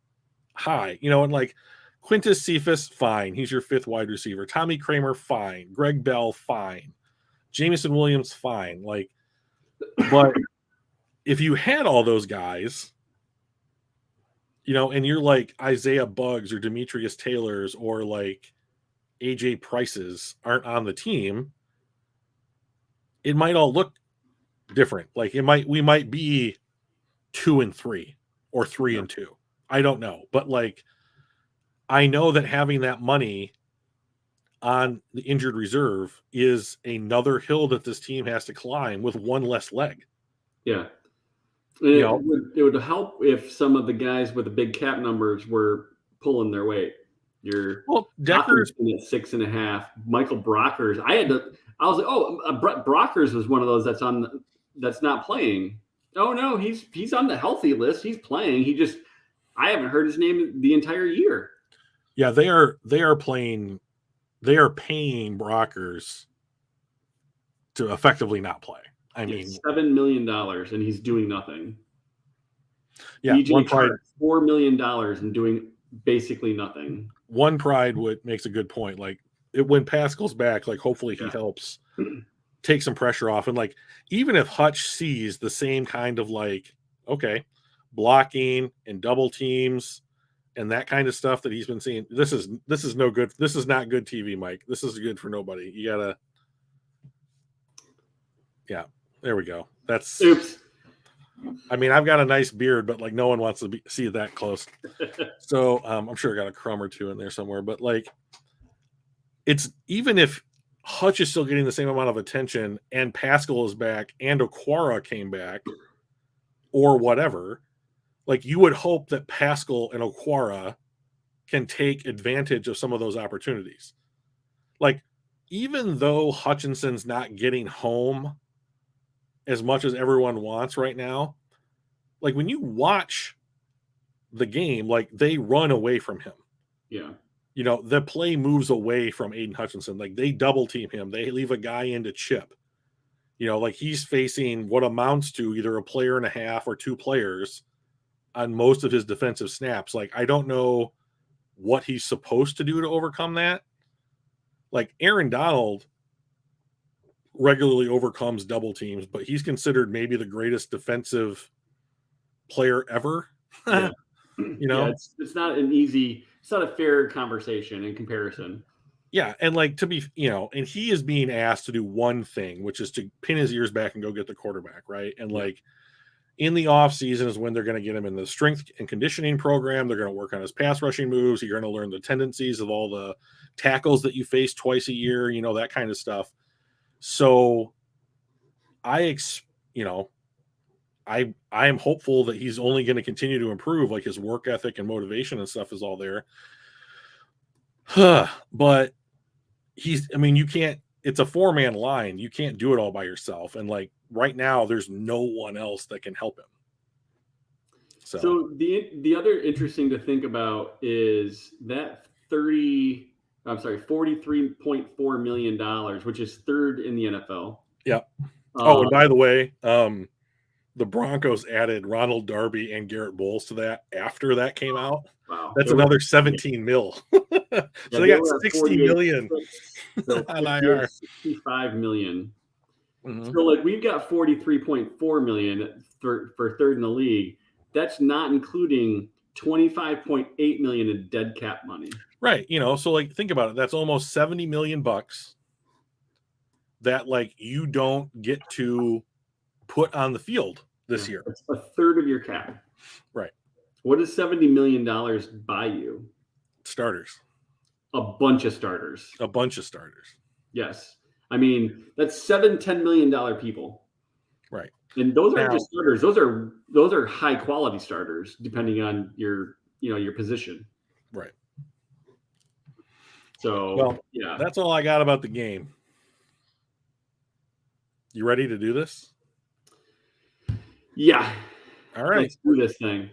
A: high, and like Quintus Cephas, fine. He's your 5th wide receiver. Tommy Kramer, fine. Greg Bell, fine. Jameson Williams, fine. Like, but if you had all those guys, and you're like Isaiah Buggs or Demetrius Taylors or like AJ Prices aren't on the team, it might all look different. Like we might be 2-3 or 3-2. I don't know. But like, I know that having that money on the injured reserve is another hill that this team has to climb with one less leg.
B: Yeah. It would help if some of the guys with the big cap numbers were pulling their weight.
A: Decker's
B: at 6.5. Michael Brockers. I was like, Brockers was one of those that's not playing. Oh no, he's on the healthy list. He's playing. I haven't heard his name the entire year.
A: Yeah, they are playing. They are paying Brockers to effectively not play. I mean,
B: $7 million, and he's doing nothing.
A: Yeah,
B: DJ Chark, $4 million and doing basically nothing.
A: One Pride makes a good point. Like when Pascal's back, like hopefully he helps take some pressure off. And like even if Hutch sees the same kind of like blocking and double teams and that kind of stuff that he's been seeing, this is no good. This is not good TV, Mike. This is good for nobody. You gotta. Yeah, there we go. That's.
B: Oops.
A: I mean, I've got a nice beard, but like no one wants to see it that close. So I'm sure I got a crumb or two in there somewhere. But like, it's even if Hutch is still getting the same amount of attention and Pascal is back and Okwara came back or whatever, like you would hope that Pascal and Okwara can take advantage of some of those opportunities. Like even though Hutchinson's not getting home as much as everyone wants right now, like when you watch the game, like they run away from him.
B: Yeah.
A: The play moves away from Aiden Hutchinson. Like they double team him. They leave a guy in to chip. Like he's facing what amounts to either a player and a half or two players on most of his defensive snaps. Like I don't know what he's supposed to do to overcome that. Like Aaron Donald regularly overcomes double teams, but he's considered maybe the greatest defensive player ever.
B: Yeah. Yeah, it's not a fair conversation in comparison.
A: Yeah, and like to be, and he is being asked to do one thing, which is to pin his ears back and go get the quarterback, right? And like in the off season is when they're going to get him in the strength and conditioning program. They're going to work on his pass rushing moves. You're going to learn the tendencies of all the tackles that you face twice a year, that kind of stuff. So I am hopeful that he's only going to continue to improve, like his work ethic and motivation and stuff is all there. But you can't, it's a 4-man line. You can't do it all by yourself. And like right now, there's no one else that can help him.
B: So the other interesting to think about is that $43.4 million, which is third in the NFL.
A: Yeah. And by the way, the Broncos added Ronald Darby and Garrett Bowles to that after that came out.
B: Wow.
A: That's another 17 mil. So they got 60 million on IR.
B: 65 million. Mm-hmm. So like we've got 43.4 million for third in the league. That's not including 25.8 million in dead cap money.
A: Right. So like think about it. That's almost 70 million bucks that like you don't get to put on the field this year.
B: It's a third of your cap.
A: Right.
B: What does $70 million buy you?
A: Starters.
B: A bunch of starters.
A: Yes.
B: I mean, that's $7-10 million people.
A: Right.
B: And those aren't just starters. Those are high quality starters, depending on your position.
A: Right.
B: So
A: that's all I got about the game. You ready to do this?
B: Yeah.
A: All right.
B: Let's do this thing.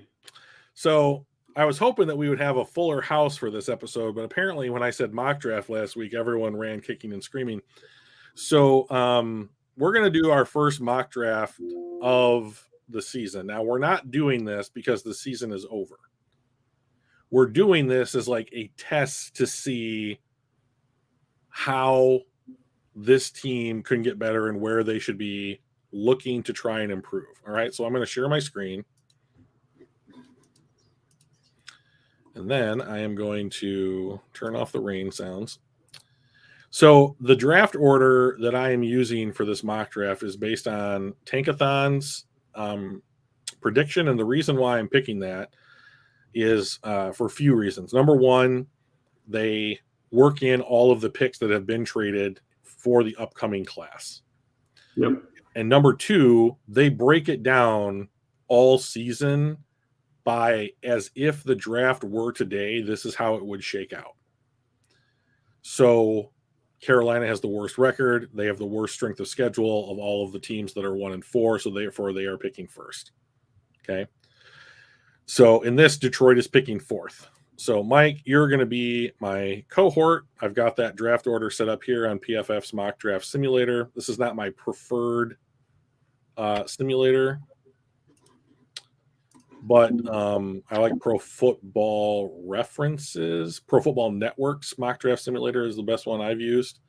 A: So I was hoping that we would have a fuller house for this episode, but apparently when I said mock draft last week, everyone ran kicking and screaming. So we're going to do our first mock draft of the season. Now, we're not doing this because the season is over. We're doing this as like a test to see how this team can get better and where they should be looking to try and improve. All right, so I'm going to share my screen. And then I am going to turn off the rain sounds. So the draft order that I am using for this mock draft is based on Tankathon's prediction. And the reason why I'm picking that is for a few reasons. Number one, they work in all of the picks that have been traded for the upcoming class.
B: Yep.
A: And number two, they break it down all season by as if the draft were today, this is how it would shake out. So Carolina has the worst record. They have the worst strength of schedule of all of the teams that are 1-4. So therefore they are picking first. Okay. So in this, Detroit is picking fourth. So Mike, you're going to be my cohort. I've got that draft order set up here on PFF's mock draft simulator. This is not my preferred simulator, but I like Pro Football References. Pro Football Network's mock draft simulator is the best one I've used,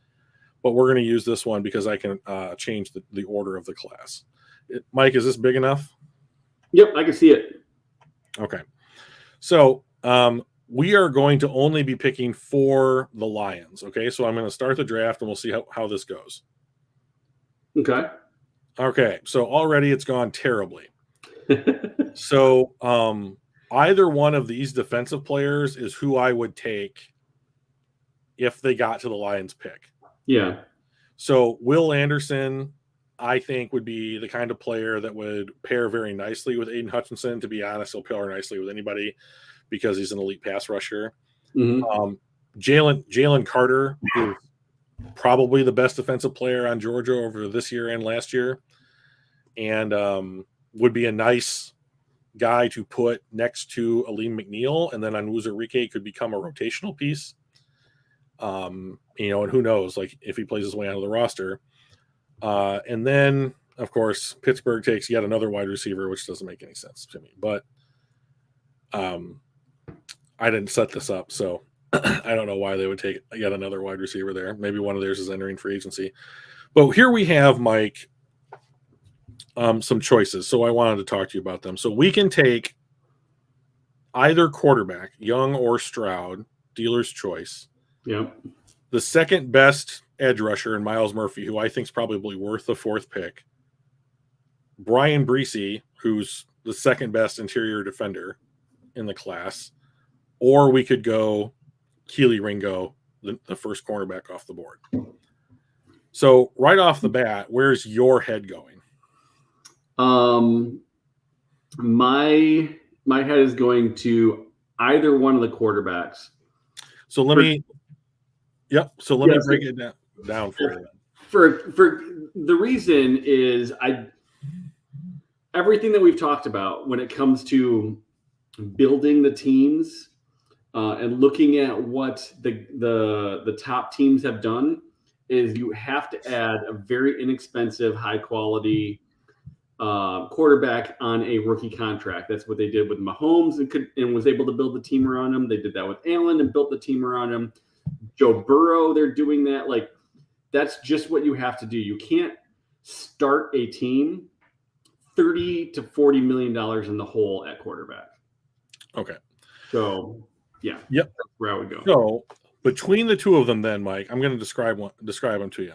A: but we're going to use this one because I can change the order of the class. Mike, is this big enough?
B: Yep, I can see it.
A: Okay. So we are going to only be picking for the Lions. Okay, so I'm going to start the draft and we'll see how this goes. Okay, so already it's gone terribly. So either one of these defensive players is who I would take if they got to the Lions pick.
B: Yeah.
A: So Will Anderson, I think, would be the kind of player that would pair very nicely with Aiden Hutchinson. To be honest, he'll pair nicely with anybody because he's an elite pass rusher.
B: Mm-hmm.
A: Jalen Carter is probably the best defensive player on Georgia over this year and last year, and would be a nice guy to put next to Aleem McNeil, and then Onwuzurike could become a rotational piece. And who knows, like if he plays his way out of the roster. And then, of course, Pittsburgh takes yet another wide receiver, which doesn't make any sense to me. But I didn't set this up, so I don't know why they would take yet another wide receiver there. Maybe one of theirs is entering free agency. But here we have, Mike, some choices. So I wanted to talk to you about them. So we can take either quarterback, Young or Stroud, dealer's choice.
B: Yep.
A: The second best edge rusher in Miles Murphy, who I think is probably worth the fourth pick. Brian Breesy, who's the second best interior defender in the class. Or we could go Keely Ringo, the first cornerback off the board. So right off the bat, where's your head going?
B: My head is going to either one of the quarterbacks.
A: So let me break it down for you.
B: For the reason is everything that we've talked about when it comes to building the teams and looking at what the top teams have done is you have to add a very inexpensive, high quality quarterback on a rookie contract. That's what they did with Mahomes and was able to build the team around him. They did that with Allen and built the team around him. Joe Burrow, they're doing that. Like, that's just what you have to do. You can't start a team $30 to $40 million in the hole at quarterback.
A: Okay.
B: So, yeah.
A: Yep.
B: That's where I would go.
A: So, between the two of them then, Mike, I'm going to describe them to you.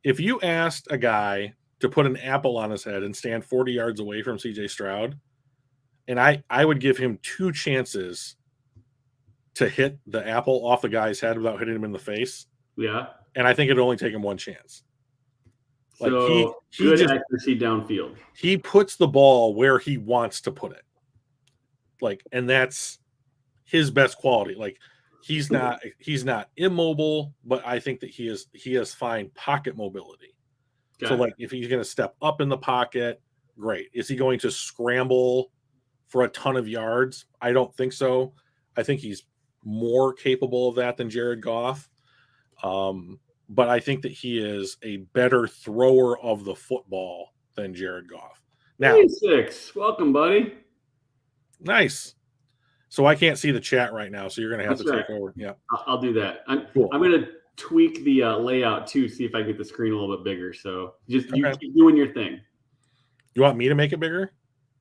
A: If you asked a guy to put an apple on his head and stand 40 yards away from CJ Stroud, and I would give him two chances to hit the apple off the guy's head without hitting him in the face.
B: Yeah.
A: And I think it'd only take him one chance.
B: Like, so he good just, accuracy downfield.
A: He puts the ball where he wants to put it. Like, and that's his best quality. Like, he's not immobile, but I think that he has fine pocket mobility. So like, if he's going to step up in the pocket, great. Is he going to scramble for a ton of yards? I don't think so. I think he's more capable of that than Jared Goff. But I think that he is a better thrower of the football than Jared Goff. Now,
B: 6. Welcome, buddy.
A: Nice. So I can't see the chat right now, so you're going to have to take over. Yeah,
B: I'll do that. I'm going to tweak the layout too, see if I get the screen a little bit bigger. So just you keep doing your thing.
A: You want me to make it bigger?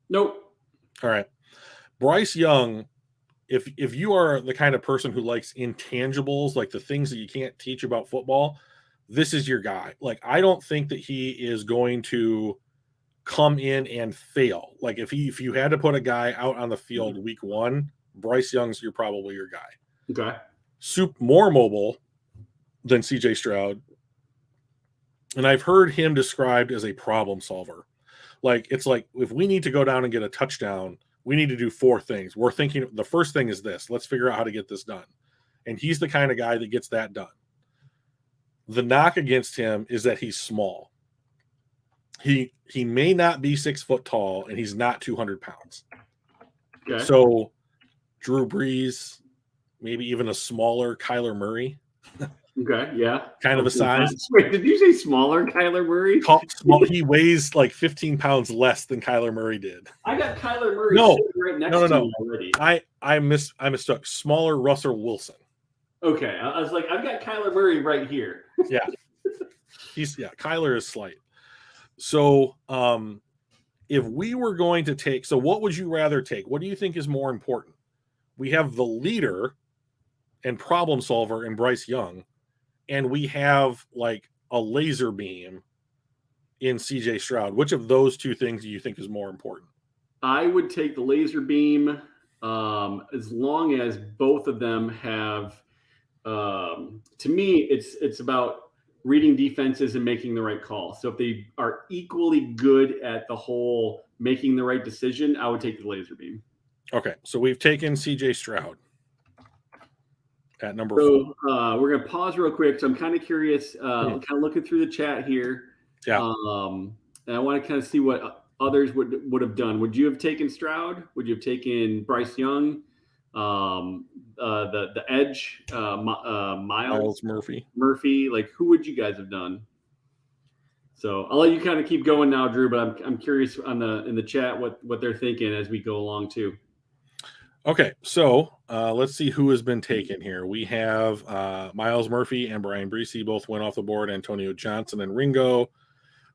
B: Nope.
A: All right. Bryce Young, if you are the kind of person who likes intangibles, like the things that you can't teach about football, this is your guy. Like, I don't think that he is going to come in and fail. Like, if you had to put a guy out on the field week 1, Bryce Young's probably your guy.
B: Okay.
A: More mobile than CJ Stroud. And I've heard him described as a problem solver. Like, it's like, if we need to go down and get a touchdown, we need to do 4 things. We're thinking the first thing is this. Let's figure out how to get this done. And he's the kind of guy that gets that done. The knock against him is that he's small. He may not be 6 foot tall, and he's not 200 pounds.
B: Okay.
A: So Drew Brees, maybe even a smaller Kyler Murray.
B: Okay, yeah.
A: Kind of a size.
B: Wait, did you say smaller Kyler Murray?
A: Small, he weighs like 15 pounds less than Kyler Murray did.
B: I got Kyler Murray right next to me already.
A: I mistook. Smaller Russell Wilson.
B: Okay, I was like, I've got Kyler Murray right here.
A: Yeah. Kyler is slight. So if we were going to take, so what would you rather take? What do you think is more important? We have the leader and problem solver in Bryce Young, and we have like a laser beam in CJ Stroud. Which of those two things do you think is more important?
B: I would take the laser beam as long as both of them have, to me, it's about reading defenses and making the right call. So if they are equally good at the whole making the right decision, I would take the laser beam.
A: Okay, so we've taken CJ Stroud at number 4.
B: So we're going to pause real quick. So I'm kind of curious, kind of looking through the chat here.
A: Yeah.
B: And I want to kind of see what others would have done. Would you have taken Stroud? Would you have taken Bryce Young? The edge, Miles Murphy. Like, who would you guys have done? So I'll let you kind of keep going now, Drew. But I'm curious in the chat what they're thinking as we go along too.
A: Okay, so let's see who has been taken here. We have Miles Murphy and Brian Breesy both went off the board. Antonio Johnson and Ringo,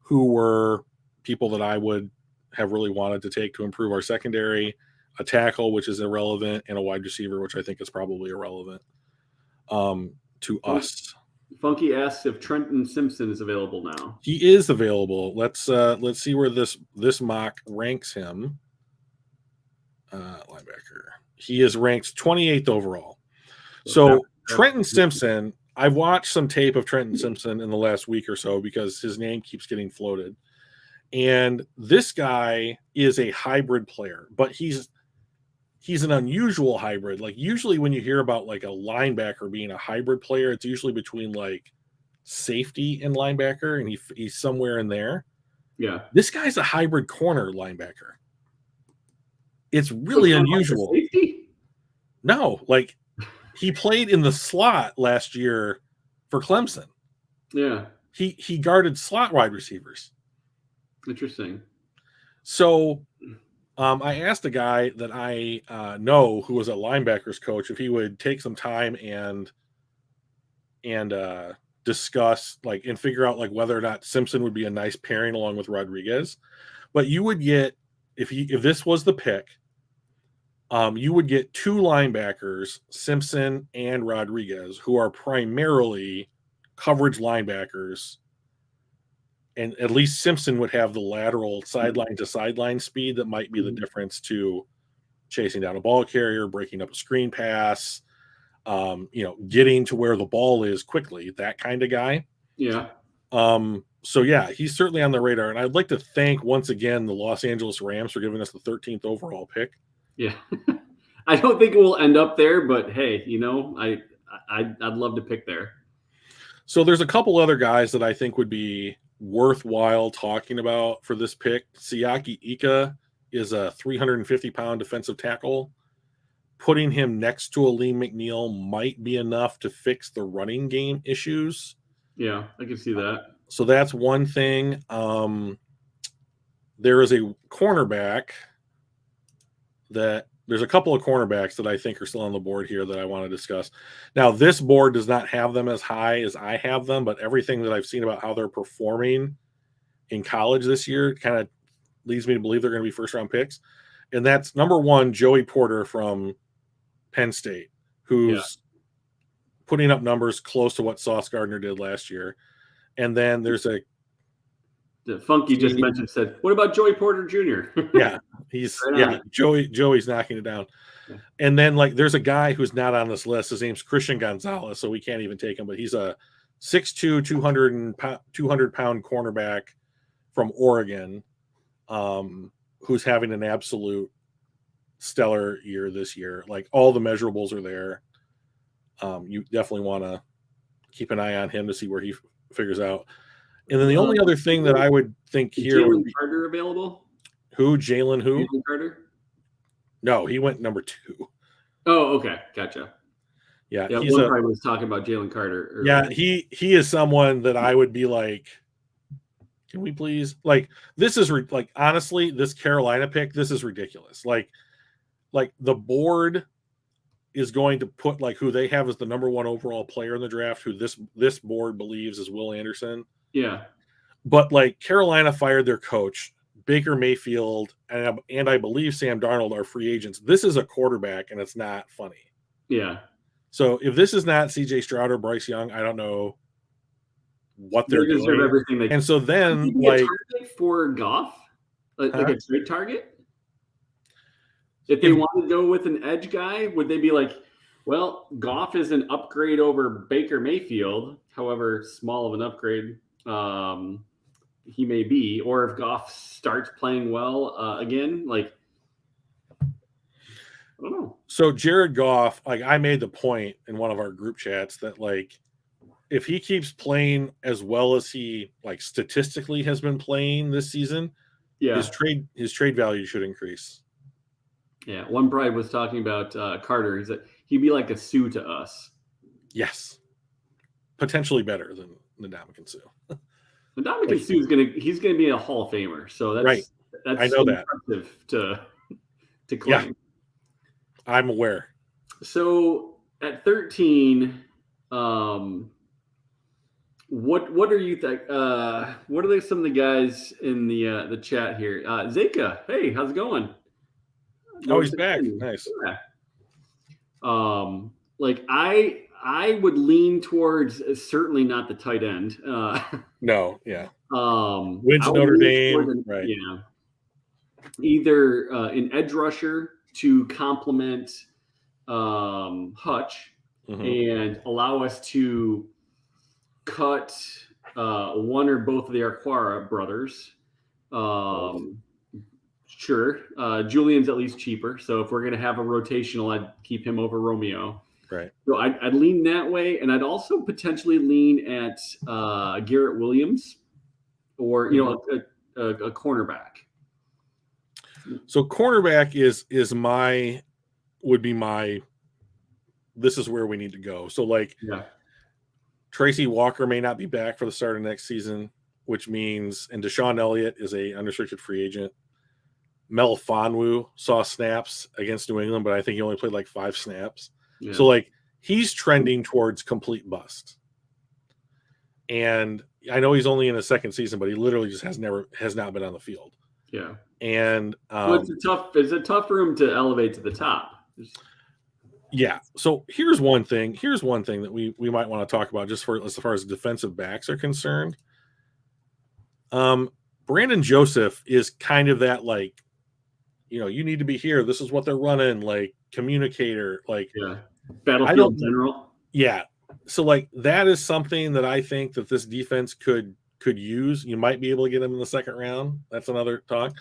A: who were people that I would have really wanted to take to improve our secondary. A tackle, which is irrelevant, and a wide receiver, which I think is probably irrelevant to us.
B: Funky asks if Trenton Simpson is available now.
A: He is available. Let's see where this mock ranks him. Linebacker. He is ranked 28th overall. So Trenton Simpson, I've watched some tape of Trenton Simpson in the last week or so because his name keeps getting floated. And this guy is a hybrid player, but he's an unusual hybrid. Like usually when you hear about like a linebacker being a hybrid player, it's usually between like safety and linebacker, and he's somewhere in there.
B: Yeah.
A: This guy's a hybrid corner linebacker. It's really unusual. No, like he played in the slot last year for Clemson.
B: Yeah.
A: He guarded slot wide receivers.
B: Interesting.
A: So I asked a guy that I know who was a linebackers coach if he would take some time and discuss like and figure out like whether or not Simpson would be a nice pairing along with Rodriguez. But you would get if this was the pick, you would get 2 linebackers, Simpson and Rodriguez, who are primarily coverage linebackers. And at least Simpson would have the lateral sideline to sideline speed that might be the difference to chasing down a ball carrier, breaking up a screen pass, getting to where the ball is quickly, that kind of guy.
B: Yeah.
A: So yeah, he's certainly on the radar. And I'd like to thank once again the Los Angeles Rams for giving us the 13th overall pick.
B: Yeah. I don't think it will end up there, but hey, I'd love to pick there.
A: So there's a couple other guys that I think would be worthwhile talking about for this pick. Siaki Ika is a 350-pound defensive tackle. Putting him next to a Lee McNeil might be enough to fix the running game issues.
B: Yeah, I can see that.
A: So that's one thing. There is a cornerback there's a couple of cornerbacks that I think are still on the board here that I want to discuss. Now, this board does not have them as high as I have them, but everything that I've seen about how they're performing in college this year kind of leads me to believe they're going to be first-round picks. And that's number 1, Joey Porter from Penn State, who's putting up numbers close to what Sauce Gardner did last year. And then there's the
B: Funky just mentioned said, what about Joey Porter Jr.?
A: Yeah, Joey's knocking it down. Yeah. And then like there's a guy who's not on this list. His name's Christian Gonzalez, so we can't even take him, but he's a 6'2", 200-pound cornerback from Oregon, who's having an absolute stellar year this year. Like all the measurables are there. You definitely want to keep an eye on him to see where he figures out. And then the only other thing that I would think here
B: Jalen Carter available?
A: Who? Jalen who?
B: Jalen Carter?
A: No, he went number 2.
B: Oh, okay. Gotcha.
A: Yeah,
B: Will probably was talking about Jalen Carter earlier.
A: Yeah, he is someone that I would be like, can we please? Like, this is like honestly, this Carolina pick, this is ridiculous. Like the board is going to put like who they have as the number 1 overall player in the draft, who this board believes is Will Anderson.
B: Yeah.
A: But like Carolina fired their coach, Baker Mayfield, and I believe Sam Darnold are free agents. This is a quarterback, and it's not funny.
B: Yeah.
A: So if this is not C.J. Stroud or Bryce Young, I don't know what they're doing.
B: Deserve everything they
A: and so then
B: like target for Goff, like a trade target. If they want to go with an edge guy, would they be like, well, Goff is an upgrade over Baker Mayfield, however small of an upgrade he may be, or if Goff starts playing well again, like I don't know.
A: So Jared Goff, like I made the point in one of our group chats that like if he keeps playing as well as he like statistically has been playing this season, his trade value should increase.
B: Yeah, one bride was talking about Carter. He said he'd be like a Sue to us.
A: Yes, potentially better than Ndamukong Suh.
B: Ndamukong Suh he's gonna be a Hall of Famer. So that's
A: right.
B: That's
A: I know that
B: to claim.
A: Yeah, I'm aware.
B: So at 13, what are you think? What are some of the guys in the chat here? Zeka, hey, how's it going?
A: Oh, he's back. Nice.
B: Yeah. Like I would lean towards certainly not the tight end.
A: No, yeah.
B: Wins
A: Notre Dame, right?
B: Yeah. Either an edge rusher to complement Hutch and allow us to cut one or both of the Arquara brothers. Sure. Julian's at least cheaper. So if we're going to have a rotational, I'd keep him over Romeo.
A: Right.
B: So I'd lean that way. And I'd also potentially lean at Garrett Williams or, a cornerback.
A: So cornerback would be my, this is where we need to go. So like, Tracy Walker may not be back for the start of next season, which means, and Deshaun Elliott is a unrestricted free agent. Mel Fonwu saw snaps against New England, but I think he only played like 5 snaps. Yeah. So like he's trending towards complete bust. And I know he's only in his second season, but he literally just has not been on the field.
B: Yeah.
A: And
B: it's a tough room to elevate to the top.
A: Yeah. So here's one thing that we might want to talk about just for as far as defensive backs are concerned. Brandon Joseph is kind of that like, you need to be here. This is what they're running, like communicator, like
B: battlefield general.
A: Yeah. So like that is something that I think that this defense could use. You might be able to get him in the second round. That's another talk.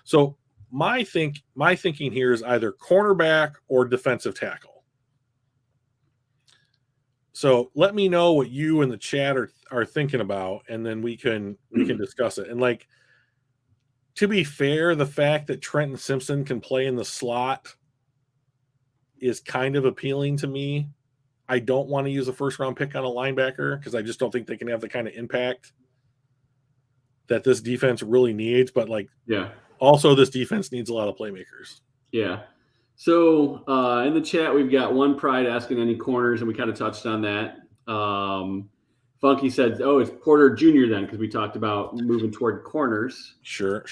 A: So my thinking here is either cornerback or defensive tackle. So let me know what you in the chat are thinking about, and then we can discuss it. And like, to be fair, the fact that Trenton Simpson can play in the slot is kind of appealing to me. I don't want to use a first round pick on a linebacker because I just don't think they can have the kind of impact that this defense really needs. But like, also this defense needs a lot of playmakers.
B: Yeah. So in the chat, we've got one pride asking any corners, and we kind of touched on that. Funky said, "Oh, it's Porter Jr. then," because we talked about moving toward corners.
A: Sure.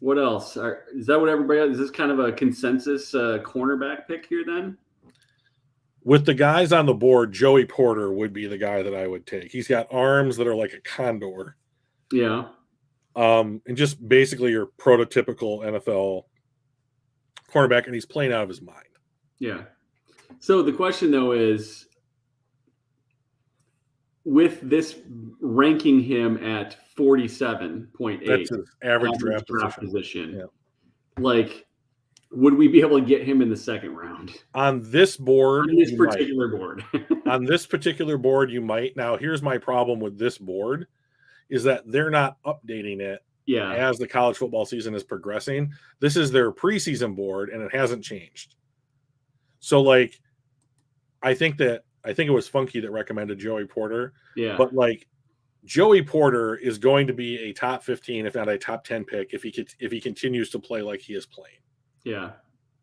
B: What else? Is that what everybody else? Is this kind of a consensus cornerback pick here then?
A: With the guys on the board, Joey Porter would be the guy that I would take. He's got arms that are like a condor.
B: Yeah.
A: And just basically your prototypical NFL cornerback, and he's playing out of his mind.
B: Yeah. So the question though is, with this ranking him at 47.8,
A: that's his average draft
B: position. Yeah. Like, would we be able to get him in the second round
A: on this board?
B: On this particular board,
A: on this particular board, you might. Now, here's my problem with this board: is that they're not updating it.
B: Yeah.
A: As the college football season is progressing, this is their preseason board, and it hasn't changed. So, like, I think it was Funky that recommended Joey Porter.
B: Yeah.
A: But like, Joey Porter is going to be a top 15, if not a top 10 pick, if he continues to play like he is playing.
B: Yeah.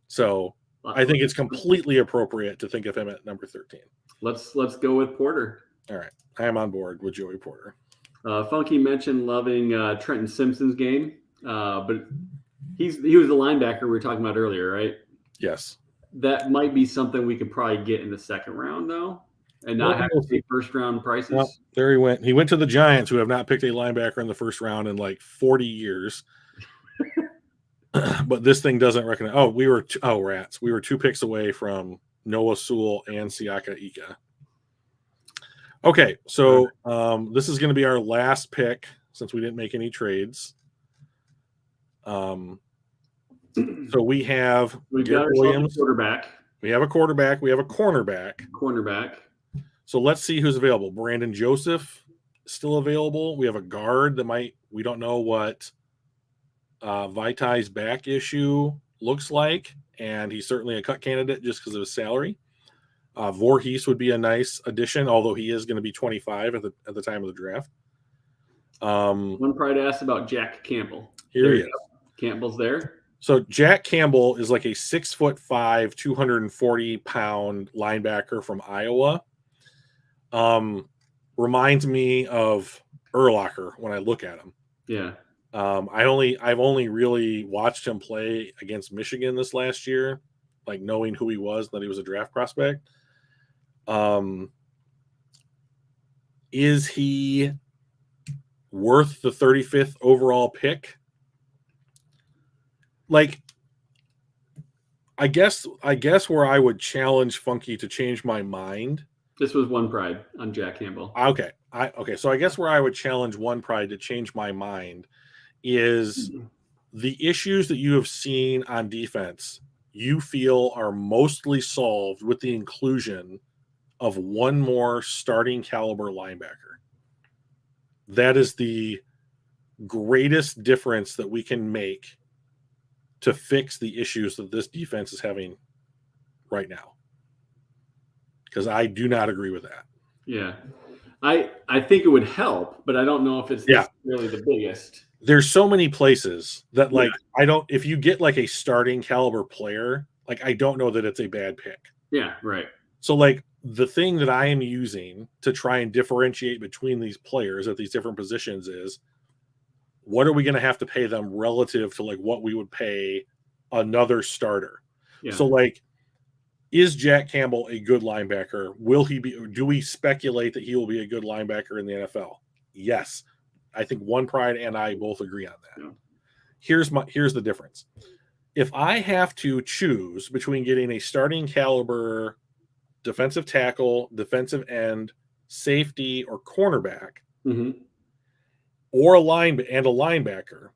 A: So I think it's completely appropriate to think of him at number 13.
B: Let's go with Porter.
A: All right, I am on board with Joey Porter.
B: Funky mentioned loving Trenton Simpson's game, but he was the linebacker we were talking about earlier, right?
A: Yes.
B: That might be something we could probably get in the second round, though, and not have to pay first round prices.
A: Well, there he went. He went to the Giants, who have not picked a linebacker in the first round in like 40 years. But this thing doesn't recognize. Rats. We were 2 picks away from Noah Sewell and Siaka Ika. Okay, so this is going to be our last pick since we didn't make any trades. So we have
B: We've
A: Garrett
B: got ourselves
A: Williams.
B: a quarterback.
A: We have a quarterback. We have a cornerback.
B: Cornerback.
A: So let's see who's available. Brandon Joseph still available. We have a guard that we don't know what Vitai's back issue looks like, and he's certainly a cut candidate just because of his salary. Voorhees would be a nice addition, although he is going to be 25 at the time of the draft.
B: One pride asked about Jack Campbell.
A: Here he is.
B: Campbell's there.
A: So Jack Campbell is like a 6'5", 240-pound linebacker from Iowa. Reminds me of Urlacher when I look at him.
B: Yeah.
A: I've only really watched him play against Michigan this last year, like knowing who he was, that he was a draft prospect. Is he worth the 35th overall pick? Like, I guess where I would challenge Funky to change my mind.
B: This was one pride on Jack Campbell.
A: Okay. So I guess where I would challenge one pride to change my mind is the issues that you have seen on defense you feel are mostly solved with the inclusion of one more starting caliber linebacker. That is the greatest difference that we can make to fix the issues that this defense is having right now. Because I do not agree with that.
B: Yeah. I think it would help, but I don't know if it's really the biggest.
A: There's so many places that if you get like a starting caliber player, like I don't know that it's a bad pick.
B: Yeah, right.
A: So like the thing that I am using to try and differentiate between these players at these different positions is what are we going to have to pay them relative to like what we would pay another starter? Yeah. So like, is Jack Campbell a good linebacker? Do we speculate that he will be a good linebacker in the NFL? Yes. I think One Pride and I both agree on that. Yeah. Here's the difference. If I have to choose between getting a starting caliber defensive tackle, defensive end, safety, or cornerback, or a linebacker,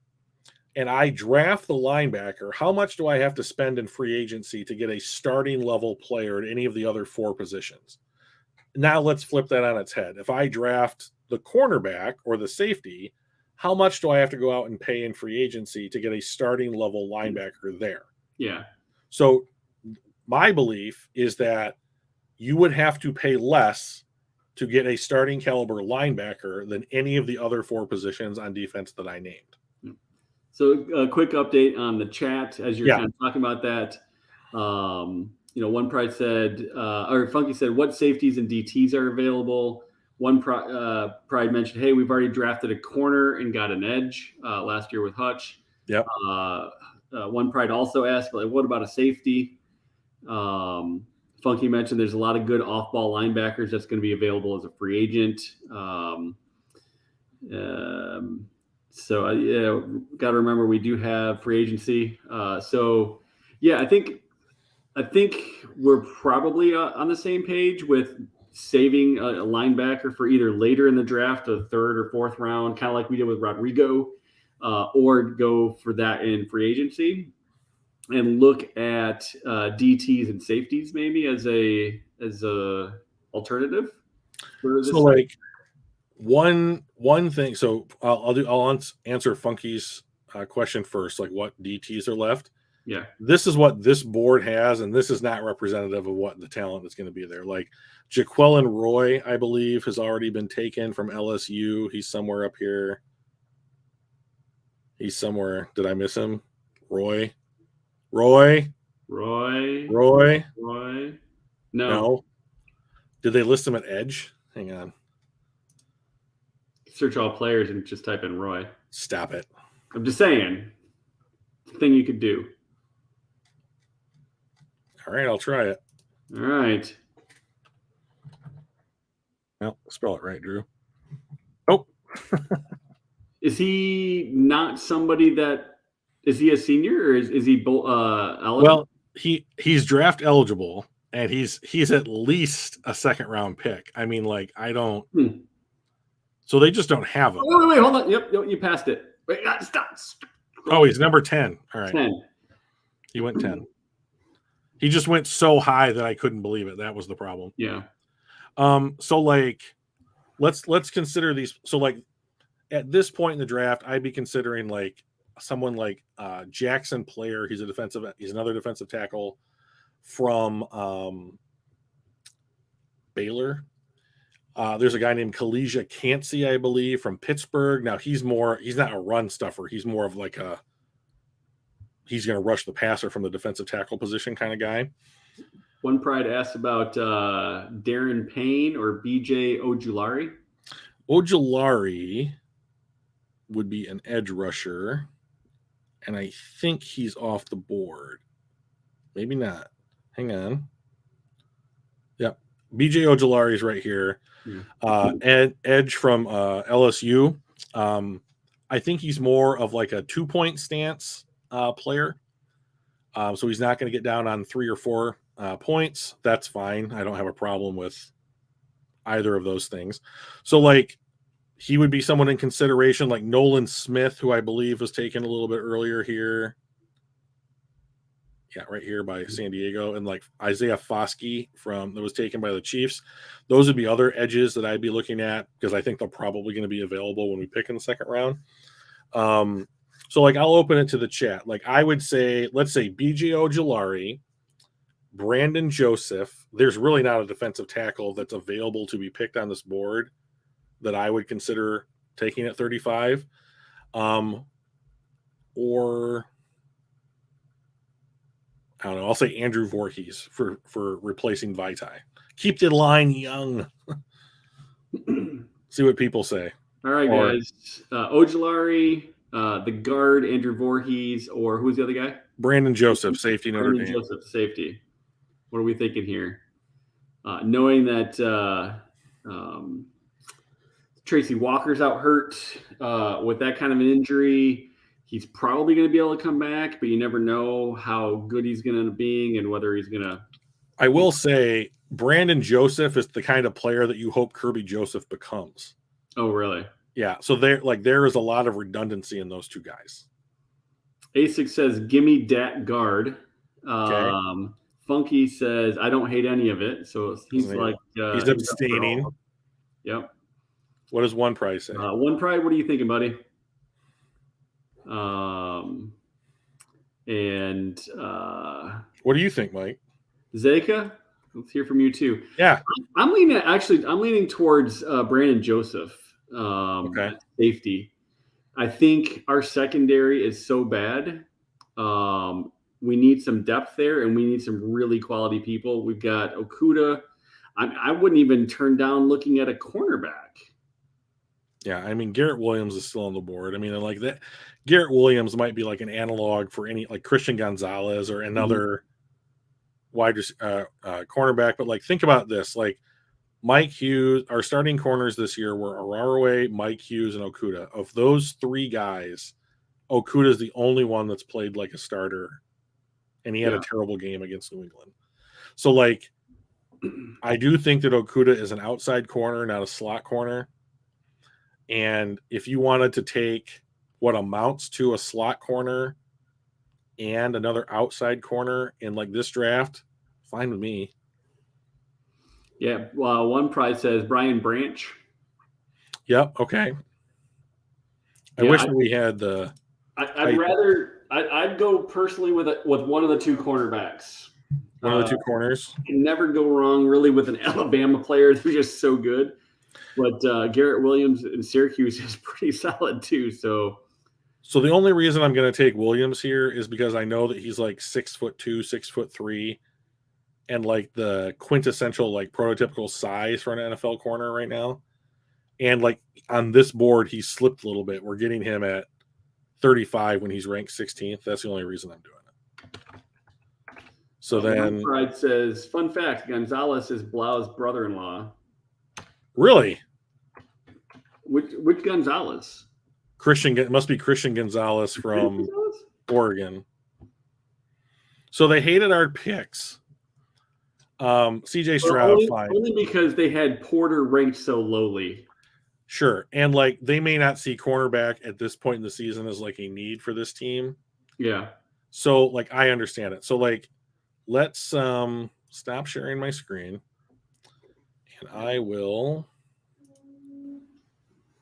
A: and I draft the linebacker, how much do I have to spend in free agency to get a starting level player at any of the other four positions? Now let's flip that on its head. If I draft the cornerback or the safety, how much do I have to go out and pay in free agency to get a starting level linebacker there?
B: Yeah.
A: So my belief is that you would have to pay less to get a starting caliber linebacker than any of the other four positions on defense that I named.
B: So a quick update on the chat as you're kind of talking about that. One Pride said, or Funky said, what safeties and DTs are available? One Pride mentioned, hey, we've already drafted a corner and got an edge last year with Hutch.
A: Yep.
B: One Pride also asked, like, what about a safety? Funky mentioned there's a lot of good off-ball linebackers that's going to be available as a free agent. So got to remember we do have free agency. I think we're probably on the same page with saving a linebacker for either later in the draft, a third or fourth round, kind of like we did with Rodrigo, or go for that in free agency and look at DTs and safeties maybe as a alternative.
A: So like one thing. So I'll answer Funky's question first. Like what DTs are left.
B: Yeah.
A: This is what this board has, and this is not representative of what the talent is going to be there. Like Jaquelin Roy, I believe, has already been taken from LSU. He's somewhere up here. He's somewhere. Did I miss him? Roy. No. Did they list him at edge? Hang on.
B: Search all players and just type in Roy.
A: Stop it.
B: I'm just saying. Thing you could do.
A: All right, I'll try it.
B: All right.
A: Well, spell it right, Drew. Oh.
B: Is he not somebody that – is he a senior or is he eligible?
A: Well, he's draft eligible, and he's at least a second-round pick. I mean, like, I don't So they just don't have him.
B: Wait, hold on. Yep, you passed it. Wait, stop.
A: Oh, he's number 10. All right.
B: 10.
A: He went 10. He just went so high that I couldn't believe it. That was the problem.
B: Yeah.
A: So like, let's consider these. So like, at this point in the draft, I'd be considering like someone like Jackson Player. He's another defensive tackle from Baylor. There's a guy named Kalesia Cansey, I believe, from Pittsburgh. Now he's not a run stuffer. He's more of like he's going to rush the passer from the defensive tackle position kind of guy.
B: One Pride asked about Darren Payne or BJ Ojulari.
A: Ojulari would be an edge rusher, and I think he's off the board. Maybe not. Hang on. Yep. BJ Ojulari is right here. Edge from LSU. I think he's more of like a 2-point stance player. So he's not going to get down on 3 or 4 points. That's fine. I don't have a problem with either of those things. So like, he would be someone in consideration, like Nolan Smith, who I believe was taken a little bit earlier here. Yeah, right here by San Diego. And like Isaiah Foskey that was taken by the Chiefs. Those would be other edges that I'd be looking at because I think they're probably going to be available when we pick in the second round. So like, I'll open it to the chat. Like, I would say, let's say BJ Ojulari, Brandon Joseph. There's really not a defensive tackle that's available to be picked on this board that I would consider taking at 35. Or I don't know, I'll say Andrew Voorhees for replacing Vitae. Keep the line young. See what people say.
B: All right, guys. Ojulari, the guard, Andrew Voorhees, or who's the other guy?
A: Brandon Joseph, safety, Notre Dame.
B: Brandon Joseph, safety. What are we thinking here? Knowing that Tracy Walker's out hurt with that kind of an injury, he's probably going to be able to come back, but you never know how good he's going to end up being and whether he's going to.
A: I will say Brandon Joseph is the kind of player that you hope Kirby Joseph becomes.
B: Oh, really?
A: Yeah. So there is a lot of redundancy in those two guys.
B: ASIC says, gimme dat guard.
A: Okay.
B: Funky says, I don't hate any of it. So he's like,
A: he's abstaining.
B: Yep.
A: What does One Pride say?
B: One Pride, what are you thinking, buddy?
A: What do you think, Mike?
B: Zeka, let's hear from you too.
A: Yeah,
B: I'm leaning towards Brandon Joseph.
A: Okay.
B: Safety. I think our secondary is so bad. We need some depth there, and we need some really quality people. We've got Okuda. I wouldn't even turn down looking at a cornerback.
A: Yeah, I mean, Garrett Williams is still on the board. I mean, like that, Garrett Williams might be like an analog for any like Christian Gonzalez or another cornerback. But like, think about this: like Mike Hughes, our starting corners this year were Araraway, Mike Hughes, and Okuda. Of those 3 guys, Okuda is the only one that's played like a starter, and he had a terrible game against New England. So like, I do think that Okuda is an outside corner, not a slot corner. And if you wanted to take what amounts to a slot corner and another outside corner in like this draft, fine with me.
B: Yeah. Well, One Pride says Brian Branch.
A: Yep. Okay. I wish we had the.
B: I'd go personally with one of the 2 cornerbacks.
A: One of the 2 corners.
B: You can never go wrong really with an Alabama player. They're just so good. But Garrett Williams in Syracuse is pretty solid too. So
A: the only reason I'm going to take Williams here is because I know that he's like 6'2", 6'3", and like the quintessential like prototypical size for an NFL corner right now. And like on this board, he slipped a little bit. We're getting him at 35 when he's ranked 16th. That's the only reason I'm doing it. So then
B: Pride says, fun fact, Gonzalez is Blau's brother-in-law.
A: Really?
B: Which Gonzalez?
A: It must be Christian Gonzalez from Oregon. So they hated our picks. CJ Stroud, fine.
B: Only because they had Porter ranked so lowly.
A: Sure. And like they may not see cornerback at this point in the season as like a need for this team.
B: Yeah.
A: So like I understand it. So like let's stop sharing my screen, and I will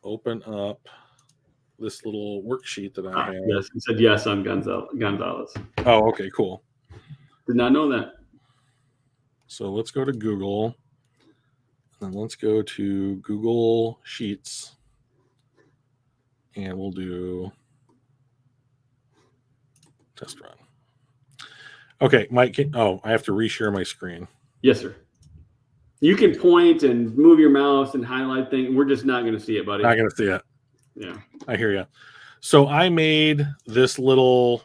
A: open up this little worksheet that I have.
B: Yes, he said yes on Gonzalez.
A: Oh, okay, cool.
B: Did not know that.
A: So let's go to Google, and then let's go to Google Sheets, and we'll do test run. Okay, Mike. I have to reshare my screen.
B: Yes, sir. You can point and move your mouse and highlight things. We're just not going to see it, buddy.
A: Not going to see it.
B: Yeah.
A: I hear you. So I made this little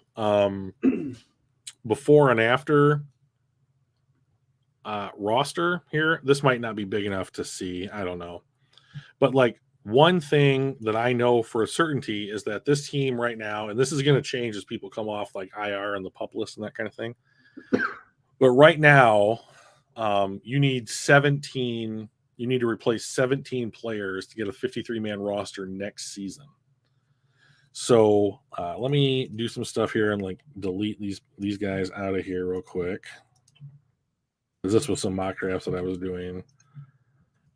A: before and after roster here. This might not be big enough to see. I don't know. But like one thing that I know for a certainty is that this team right now, and this is going to change as people come off like IR and the PUP list and that kind of thing. But right now, you need 17. You need to replace 17 players to get a 53-man roster next season. So let me do some stuff here and like delete these guys out of here real quick. Because this was some mock drafts that I was doing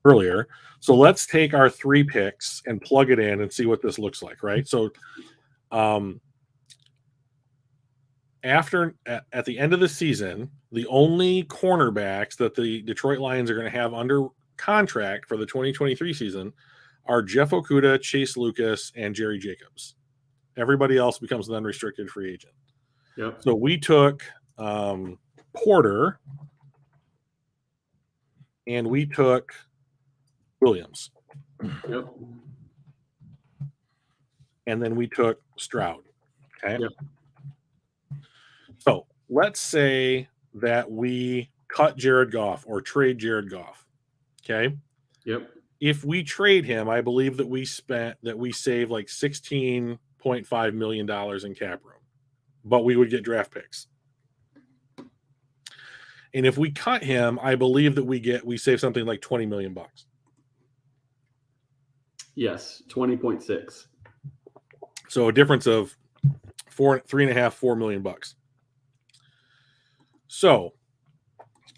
A: earlier. So let's take our 3 picks and plug it in and see what this looks like, right? So at the end of the season, the only cornerbacks that the Detroit Lions are going to have under contract for the 2023 season are Jeff Okudah, Chase Lucas, and Jerry Jacobs. Everybody else becomes an unrestricted free agent.
B: Yep.
A: So we took Porter and we took Williams.
B: Yep.
A: And then we took Stroud. Okay.
B: Yep.
A: So let's say that we cut Jared Goff or trade Jared Goff. Okay.
B: Yep.
A: If we trade him, I believe that we save like $16.5 million in cap room, but we would get draft picks. And if we cut him, I believe that we save something like $20 million.
B: Yes, 20.6.
A: So a difference of $4 million. So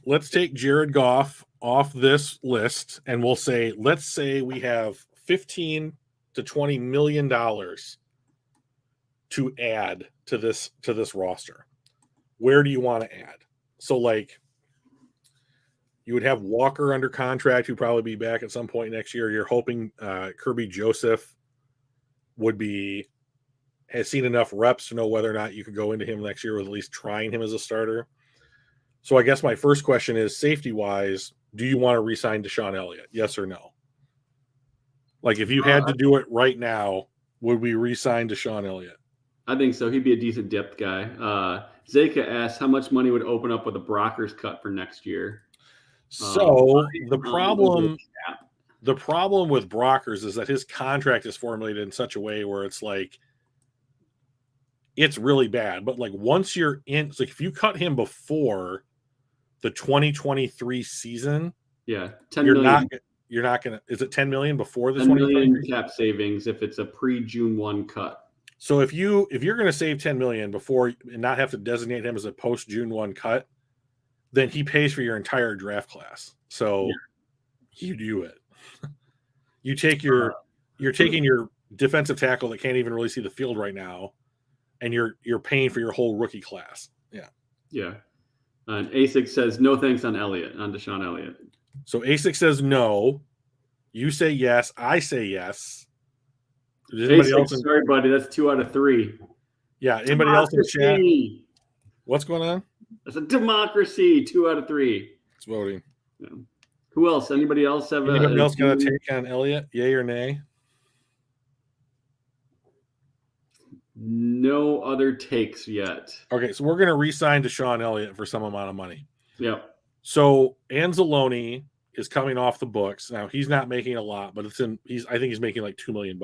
A: let's take Jared Goff off this list, and we'll say, let's say we have $15 to $20 million to add to this roster. Where do you want to add? So like you would have Walker under contract, who'd probably be back at some point next year. You're hoping Kirby Joseph has seen enough reps to know whether or not you could go into him next year with at least trying him as a starter. So I guess my first question is, safety-wise, do you want to re-sign Deshaun Elliott? Yes or no? Like if you had to do it right now, would we re-sign Deshaun Elliott?
B: I think so. He'd be a decent depth guy. Zeka asks how much money would open up with a Brockers cut for next year.
A: So the problem with Brockers is that his contract is formulated in such a way where it's like it's really bad. But like once you're in, it's like if you cut him before the 2023 season,
B: yeah, 10 million.
A: You're not gonna. Is it 10 million before the
B: 10 million cap savings if it's a pre-June 1 cut?
A: So if you're going to save 10 million before and not have to designate him as a post-June 1 cut, then he pays for your entire draft class. So you do it. You're taking your defensive tackle that can't even really see the field right now, and you're paying for your whole rookie class. Yeah.
B: Yeah. And ASIC says no thanks on Deshaun Elliott.
A: So ASIC says no. You say yes. I say yes.
B: Anybody else? Sorry, buddy. That's 2 out of 3.
A: Yeah. Anybody else in the chat? What's going on?
B: That's a democracy. 2 out of 3.
A: It's voting.
B: Yeah. Who else? Anybody else have
A: Anybody else got a take on Elliott? Yay or nay?
B: No other takes yet.
A: Okay, so we're going to re-sign Deshaun Elliott for some amount of money.
B: Yep.
A: So Anzalone is coming off the books. Now he's not making a lot, but I think he's making like $2 million.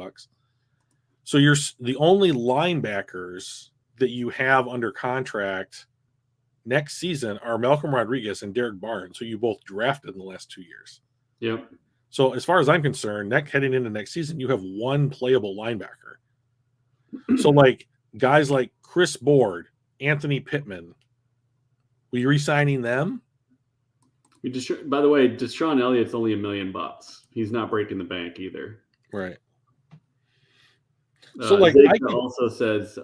A: So you're the only linebackers that you have under contract next season are Malcolm Rodriguez and Derek Barnes, who you both drafted in the last 2 years.
B: Yep.
A: So as far as I'm concerned, heading into next season, you have one playable linebacker. So like guys like Chris Board, Anthony Pittman. We re-signing them?
B: By the way, Deshaun Elliott's only $1 million. He's not breaking the bank either.
A: Right. So
B: also says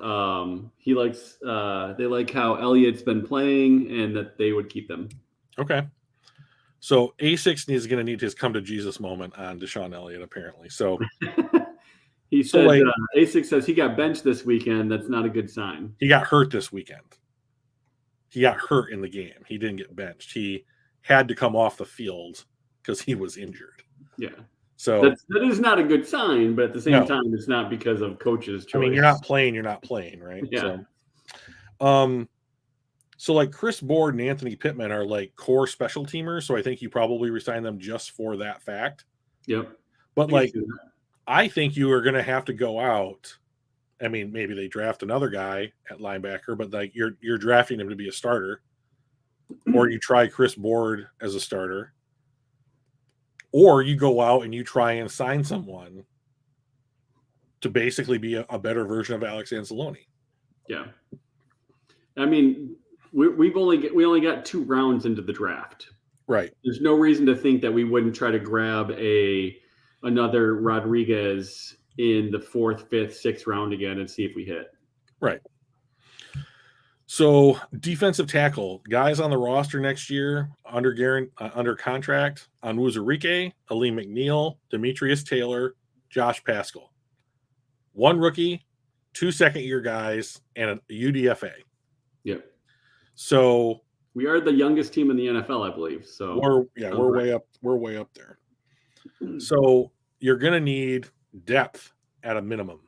B: he likes they like how Elliott's been playing and that they would keep them.
A: Okay. So A6 is going to need his come to Jesus moment on Deshaun Elliott, apparently. So
B: he said A6 says he got benched this weekend. That's not a good sign.
A: He got hurt this weekend. He got hurt in the game. He didn't get benched. He had to come off the field because he was injured.
B: Yeah.
A: So
B: that is not a good sign, but at the same time, it's not because of coach's choice.
A: I mean, you're not playing, right?
B: Yeah.
A: So like Chris Board and Anthony Pittman are like core special teamers, so I think you probably resign them just for that fact.
B: Yep.
A: But I think you are going to have to go out. I mean, maybe they draft another guy at linebacker, but like you're drafting him to be a starter, or you try Chris Board as a starter, or you go out and you try and sign someone to basically be a better version of Alex Anzalone.
B: Yeah. I mean, we only got 2 rounds into the draft.
A: Right.
B: There's no reason to think that we wouldn't try to grab another Rodriguez in the 4th, 5th, 6th round again and see if we hit.
A: Right. So defensive tackle, guys on the roster next year under contract: Onwuzurike, Ali McNeil, Demetrius Taylor, Josh Paschal. 1 rookie, 2 second-year guys, and a UDFA.
B: Yep.
A: So
B: we are the youngest team in the NFL, I believe. So
A: we're way up. We're way up there. So you're going to need depth at a minimum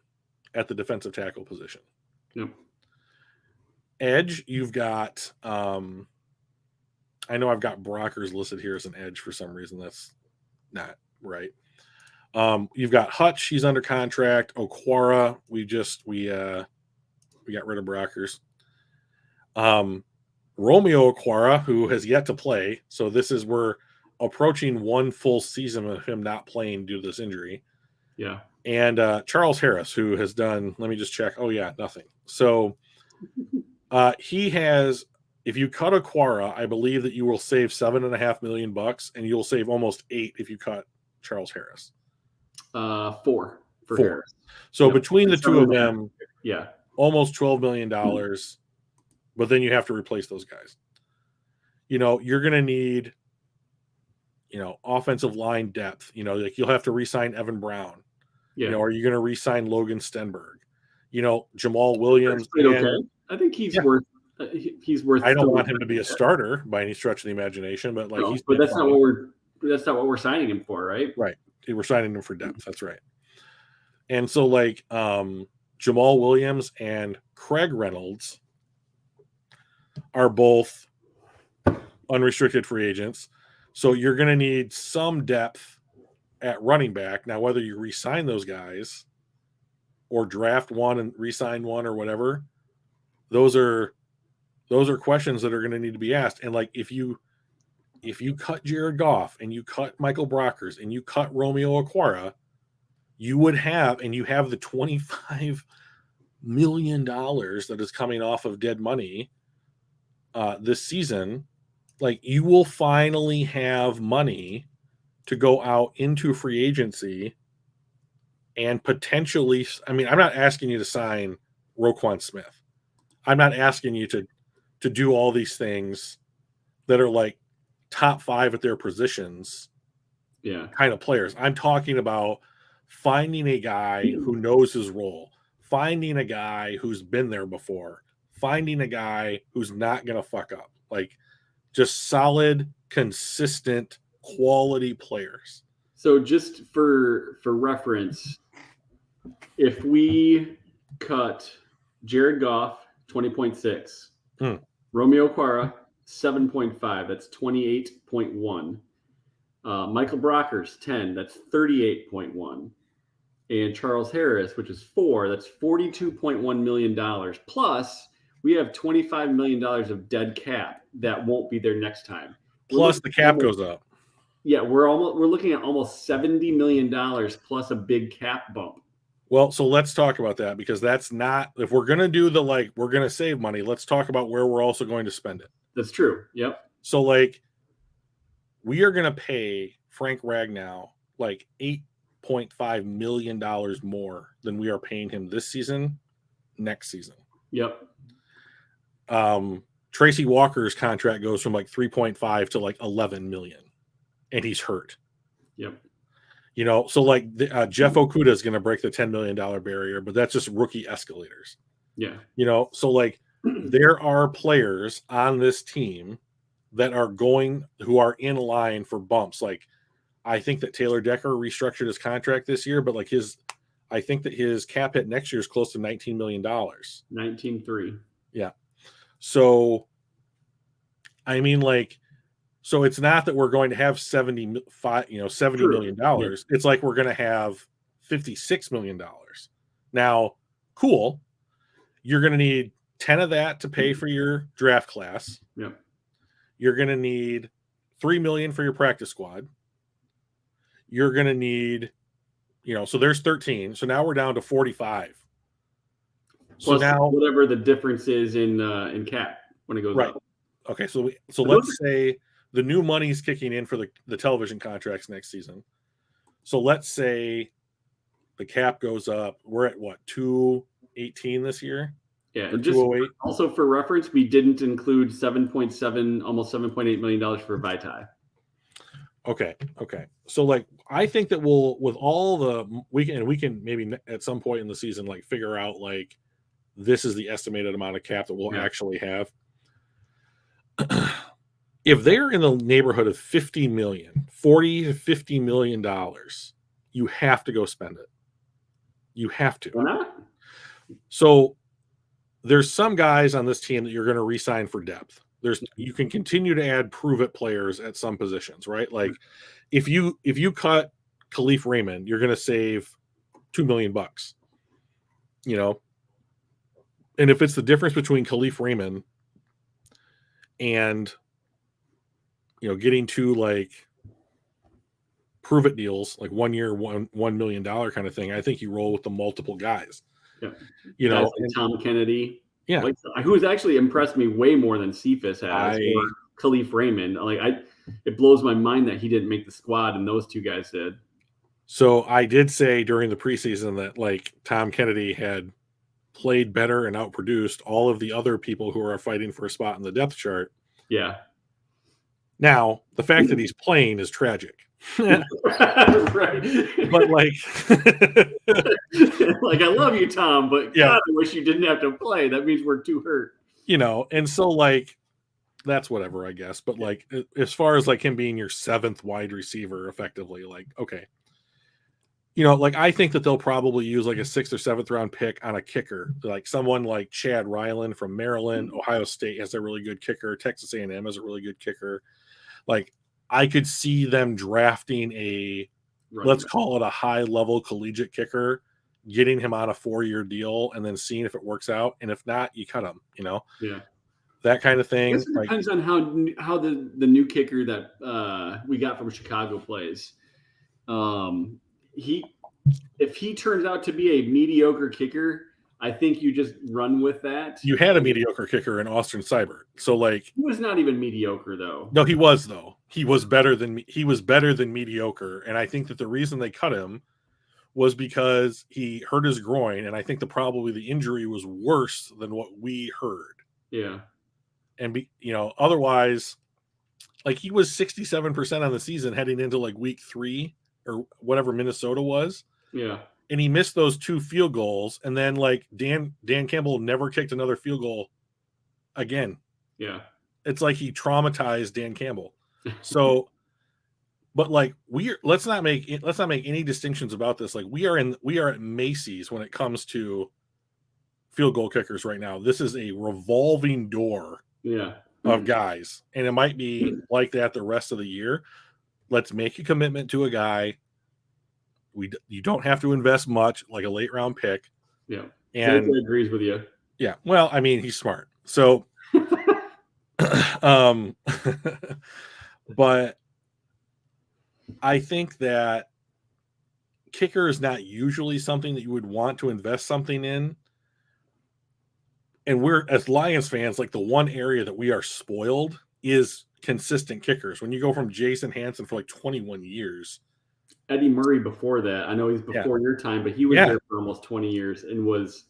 A: at the defensive tackle position.
B: Yep.
A: Edge, you've got I know I've got Brockers listed here as an edge for some reason. That's not right. You've got Hutch, he's under contract. Okwara, we got rid of Brockers. Romeo Okwara, who has yet to play. So we're approaching 1 full season of him not playing due to this injury.
B: Yeah.
A: And Charles Harris, who has done, let me just check. Oh yeah, nothing. So he has, if you cut Okwara, I believe that you will save $7.5 million, and you'll save almost 8 if you cut Charles Harris.
B: 4 for Harris.
A: So between the 2 of them,
B: yeah,
A: almost $12 million. But then you have to replace those guys. You're going to need, offensive line depth. Like you'll have to re-sign Evan Brown.
B: Yeah.
A: Are you going to re-sign Logan Stenberg? Jamal Williams.
B: Okay. I think he's worth. He's worth.
A: I don't want him to be a starter by any stretch of the imagination, but
B: that's not what we're signing him for, right?
A: Right. We're signing him for depth. That's right. And so Jamal Williams and Craig Reynolds are both unrestricted free agents. So you're going to need some depth at running back. Now, whether you re-sign those guys or draft one and re-sign one or whatever, those are questions that are going to need to be asked. And if you cut Jared Goff and you cut Michael Brockers and you cut Romeo Okwara, you have the $25 million that is coming off of dead money this season. You will finally have money to go out into free agency and potentially, I'm not asking you to sign Roquan Smith. I'm not asking you to do all these things that are top 5 at their positions kind of players. I'm talking about finding a guy who knows his role, finding a guy who's been there before, finding a guy who's not going to fuck up. Just solid, consistent, quality players.
B: So just for reference, if we cut Jared Goff, 20.6, Romeo Okwara, 7.5, that's 28.1. Michael Brockers, 10, that's 38.1. And Charles Harris, which is 4, that's $42.1 million. Plus, we have $25 million of dead cap that won't be there next time.
A: Plus the cap goes up.
B: Yeah, we're looking at almost $70 million plus a big cap bump.
A: Well, so let's talk about that, because that's not, if we're going to do the, like, we're going to save money, let's talk about where we're also going to spend it.
B: That's true. Yep.
A: So, like, we are going to pay Frank Ragnow like $8.5 million more than we are paying him this season, next season.
B: Yep.
A: Tracy Walker's contract goes from like 3.5 to like 11 million, and he's hurt.
B: Yep.
A: You know, so like Jeff Okuda is going to break the $10 million barrier, but that's just rookie escalators.
B: Yeah.
A: You know, so like there are players on this team that are who are in line for bumps. Like, I think that Taylor Decker restructured his contract this year, but like I think that his cap hit next year is close to $19 million.
B: 19.3.
A: Yeah. So, I mean, like, so it's not that we're going to have $70 million.
B: Yeah.
A: It's like we're going to have $56 million. Now, cool. You're going to need 10 of that to pay for your draft class.
B: Yep.
A: You're going to need $3 million for your practice squad. You're going to need, so there's 13. So now we're down to 45.
B: Plus now, whatever the difference is in cap when it goes
A: right
B: up.
A: Okay, so let's say the new money's kicking in for the television contracts next season. So let's say the cap goes up. We're at what, 218 this year?
B: Yeah, and just also for reference, we didn't include $7.7, almost $7.8 million for Vitae.
A: Okay. So like, I think that with all the we can maybe at some point in the season like figure out like this is the estimated amount of cap that we'll actually have. If they're in the neighborhood of $40 to $50 million, you have to go spend it. You have to.
B: Why not?
A: So there's some guys on this team that you're going to re-sign for depth. You can continue to add prove-it players at some positions, right? Like if you cut Khalif Raymond, you're going to save $2 million, And if it's the difference between Khalif Raymond and getting to like prove it deals, like 1 year, $1 million kind of thing, I think you roll with the multiple guys.
B: Yeah. Like Tom Kennedy.
A: Yeah.
B: Who has actually impressed me way more than Cephas has, or Khalif Raymond. It blows my mind that he didn't make the squad and those two guys did.
A: So I did say during the preseason that like Tom Kennedy had played better and outproduced all of the other people who are fighting for a spot in the depth chart.
B: Yeah.
A: Now, the fact that he's playing is tragic.
B: Right.
A: But like
B: I love you, Tom, but God, I wish you didn't have to play. That means we're too hurt.
A: And so like that's whatever, I guess. But like as far as like him being your seventh wide receiver effectively, like, okay. Like I think that they'll probably use like a 6th or 7th round pick on a kicker, like someone like Chad Ryland from Maryland. Ohio State has a really good kicker. Texas A&M has a really good kicker. Like I could see them drafting let's call it a high level collegiate kicker, getting him on a 4-year deal and then seeing if it works out. And if not, you cut him,
B: Yeah.
A: That kind of thing.
B: It depends on how the new kicker that we got from Chicago plays. If he turns out to be a mediocre kicker, I think you just run with that.
A: You had a mediocre kicker in Austin Seibert. So like
B: he was not even mediocre though.
A: No, he was though. He was better than mediocre. And I think that the reason they cut him was because he hurt his groin. And I think probably the injury was worse than what we heard.
B: Yeah.
A: And otherwise, like he was 67% on the season heading into like week 3 or whatever Minnesota was.
B: Yeah.
A: And he missed those 2 field goals. And then like Dan Campbell never kicked another field goal again.
B: Yeah.
A: It's like he traumatized Dan Campbell. So, but like let's not make any distinctions about this. Like we are at Macy's when it comes to field goal kickers right now. This is a revolving door of guys. And it might be like that the rest of the year. Let's make a commitment to a guy. You don't have to invest much, like a late round pick.
B: Yeah.
A: And
B: Jake agrees with you.
A: Yeah. Well, I mean, he's smart. So, but I think that kicker is not usually something that you would want to invest something in. And we're, as Lions fans, like the one area that we are spoiled is consistent kickers. When you go from Jason Hanson for like 21 years.
B: Eddie Murray before that. I know he's before your time, but he was there for almost 20 years and was,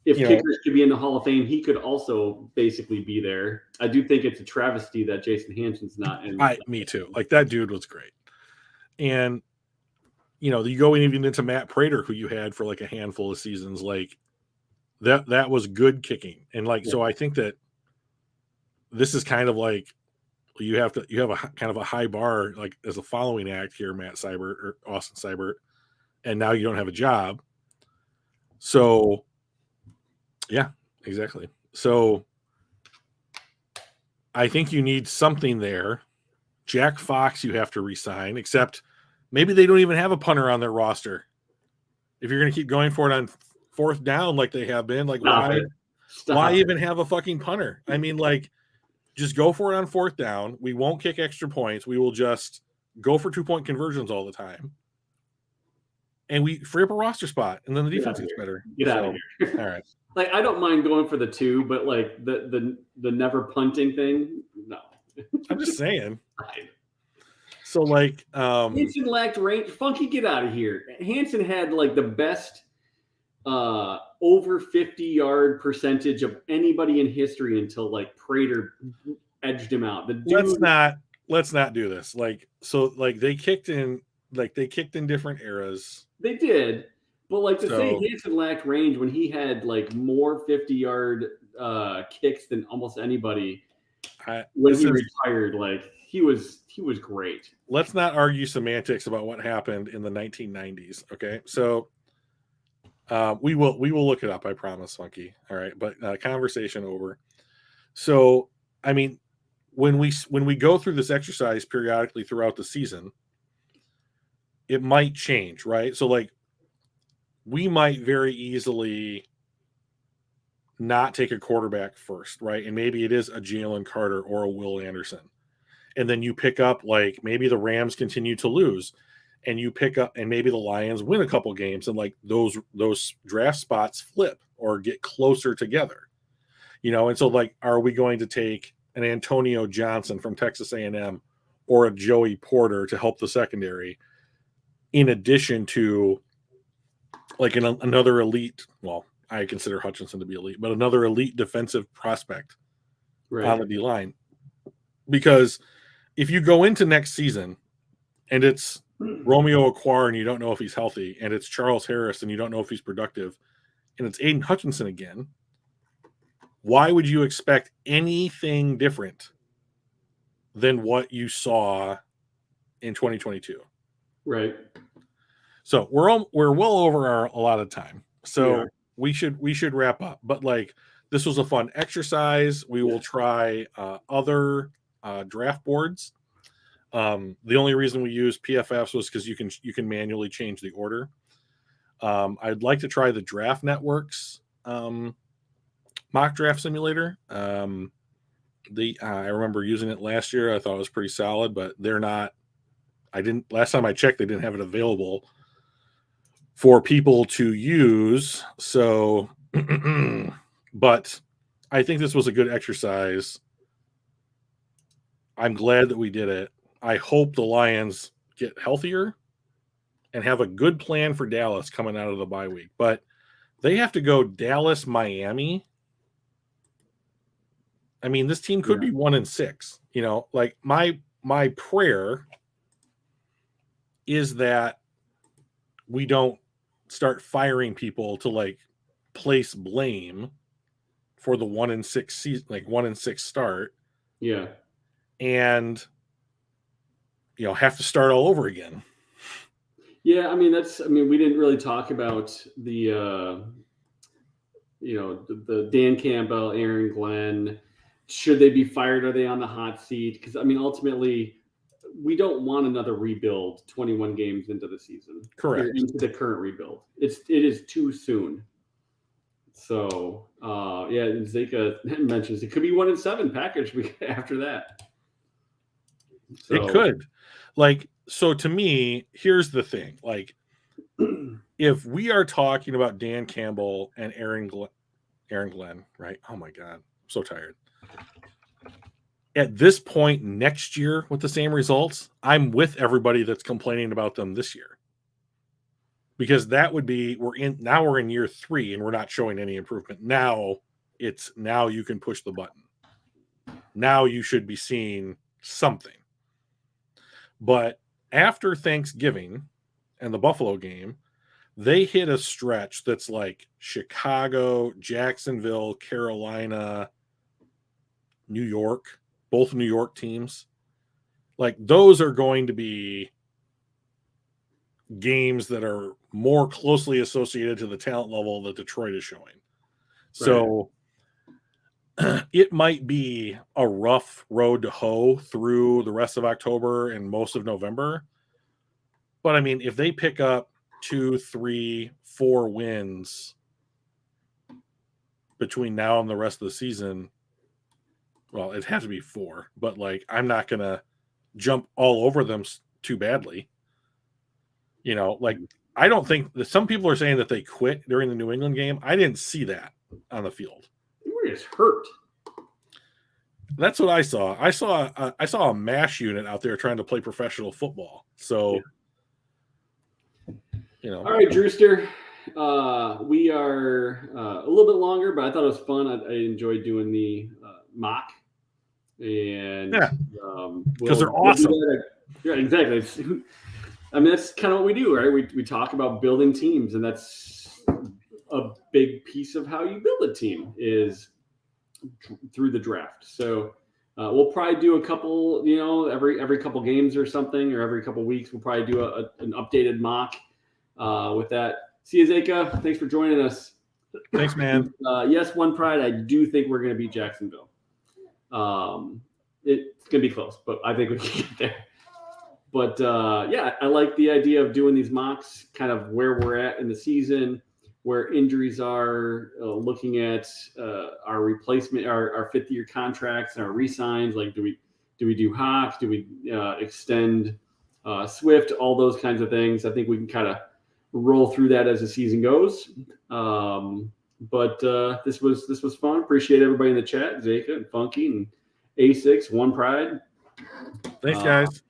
B: if kickers could be in the Hall of Fame, he could also basically be there. I do think it's a travesty that Jason Hanson's not in.
A: Me too. Like, that dude was great. And, you go even into Matt Prater, who you had for like a handful of seasons, like that was good kicking. And like, so I think that this is kind of like, you have a kind of a high bar, like as a following act here, Matt Seibert or Austin Seibert, and now you don't have a job. So yeah, exactly. So I think you need something there. Jack Fox, you have to resign, except maybe they don't even have a punter on their roster. If you're going to keep going for it on fourth down, like they have been, like why even have a fucking punter? I mean, like, just go for it on fourth down. We won't kick extra points. We will just go for 2-point conversions all the time. And we free up a roster spot, and then the defense gets better.
B: Get out of here.
A: All right.
B: Like, I don't mind going for the 2, but like the never punting thing, no.
A: I'm just saying. So like
B: Hanson lacked range. Funky, get out of here. Hanson had like the best over 50-yard percentage of anybody in history until like Prater edged him out. The dude,
A: let's not do this. Like, so like they kicked in different eras.
B: They did, but like to say Hanson lacked range when he had like more 50-yard kicks than almost anybody when he retired, like he was great.
A: Let's not argue semantics about what happened in the 1990s. Okay, so. We will look it up, I promise, Funky. All right, but conversation over. So, I mean, when we go through this exercise periodically throughout the season, it might change, right? So, like, we might very easily not take a quarterback first, right? And maybe it is a Jalen Carter or a Will Anderson. And then you pick up, like, maybe the Rams continue to lose. And you pick up, and maybe the Lions win a couple games, and like those draft spots flip or get closer together, And so, like, are we going to take an Antonio Johnson from Texas A&M or a Joey Porter to help the secondary, in addition to like another elite? Well, I consider Hutchinson to be elite, but another elite defensive prospect on the D line, because if you go into next season and it's Romeo Okwara and you don't know if he's healthy, and it's Charles Harris and you don't know if he's productive, and it's Aiden Hutchinson again, why would you expect anything different than what you saw in 2022?
B: Right.
A: So we're well over our allotted time. So we should wrap up. But like, this was a fun exercise. We will try other draft boards. The only reason we use PFFs was because you can manually change the order. I'd like to try the Draft Network's mock draft simulator. I remember using it last year. I thought it was pretty solid, but last time I checked, they didn't have it available for people to use. So, but I think this was a good exercise. I'm glad that we did it. I hope the Lions get healthier and have a good plan for Dallas coming out of the bye week. But they have to go Dallas, Miami. I mean, this team could be 1-6. Like my prayer is that we don't start firing people to like place blame for the 1-6 season, like 1-6 start.
B: Yeah.
A: And have to start all over again.
B: Yeah, I mean we didn't really talk about the the Dan Campbell, Aaron Glenn. Should they be fired? Are they on the hot seat? Because I mean, ultimately, we don't want another rebuild 21 games into the season.
A: Correct.
B: Into the current rebuild. It is too soon. So Zika mentions it could be 1-7 package after that.
A: So. It could. Like, so to me, here's the thing. Like, if we are talking about Dan Campbell and Aaron Glenn, right? Oh my God, I'm so tired. At this point next year with the same results, I'm with everybody that's complaining about them this year. Because that would be we're in year 3 and we're not showing any improvement. Now you can push the button. Now you should be seeing something. But after Thanksgiving and the Buffalo game, they hit a stretch that's like Chicago, Jacksonville, Carolina, New York, both New York teams. Like those are going to be games that are more closely associated to the talent level that Detroit is showing. So it might be a rough road to hoe through the rest of October and most of November. But I mean, if they pick up 2, 3, 4 wins between now and the rest of the season, well, it has to be 4, but like, I'm not going to jump all over them too badly. You know, like, I don't think that some people are saying that they quit during the New England game. I didn't see that on the field.
B: They were just hurt.
A: That's what I saw. I saw a MASH unit out there trying to play professional football. So, you know.
B: All right, Drewster. We are a little bit longer, but I thought it was fun. I enjoyed doing the mock. And
A: because they're awesome.
B: Yeah, exactly. I mean, that's kind of what we do, right? We talk about building teams, and that's a big piece of how you build a team is through the draft. So we'll probably do a couple, you know, every couple games or something, or every couple weeks, we'll probably do an updated mock with that. See you, Zeka. Thanks for joining us.
A: Thanks, man.
B: Yes, One Pride. I do think we're going to beat Jacksonville. It's going to be close, but I think we can get there. But yeah, I like the idea of doing these mocks, kind of where we're at in the season, where injuries are, looking at our replacement, our 5th-year contracts and our re-signs. Like, do we do Hawk? Do we extend Swift? All those kinds of things. I think we can kind of roll through that as the season goes. But this was fun. Appreciate everybody in the chat, Zeka and Funky and A6, One Pride.
A: Thanks, guys.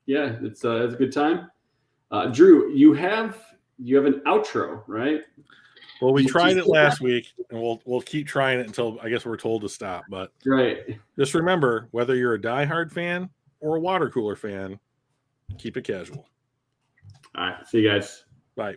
B: Yeah, it's a good time. Drew, you have an outro, right?
A: Well, we tried it last week, and we'll keep trying it until I guess we're told to stop. But just remember, whether you're a diehard fan or a water cooler fan, keep it casual.
B: All right, see you guys.
A: Bye.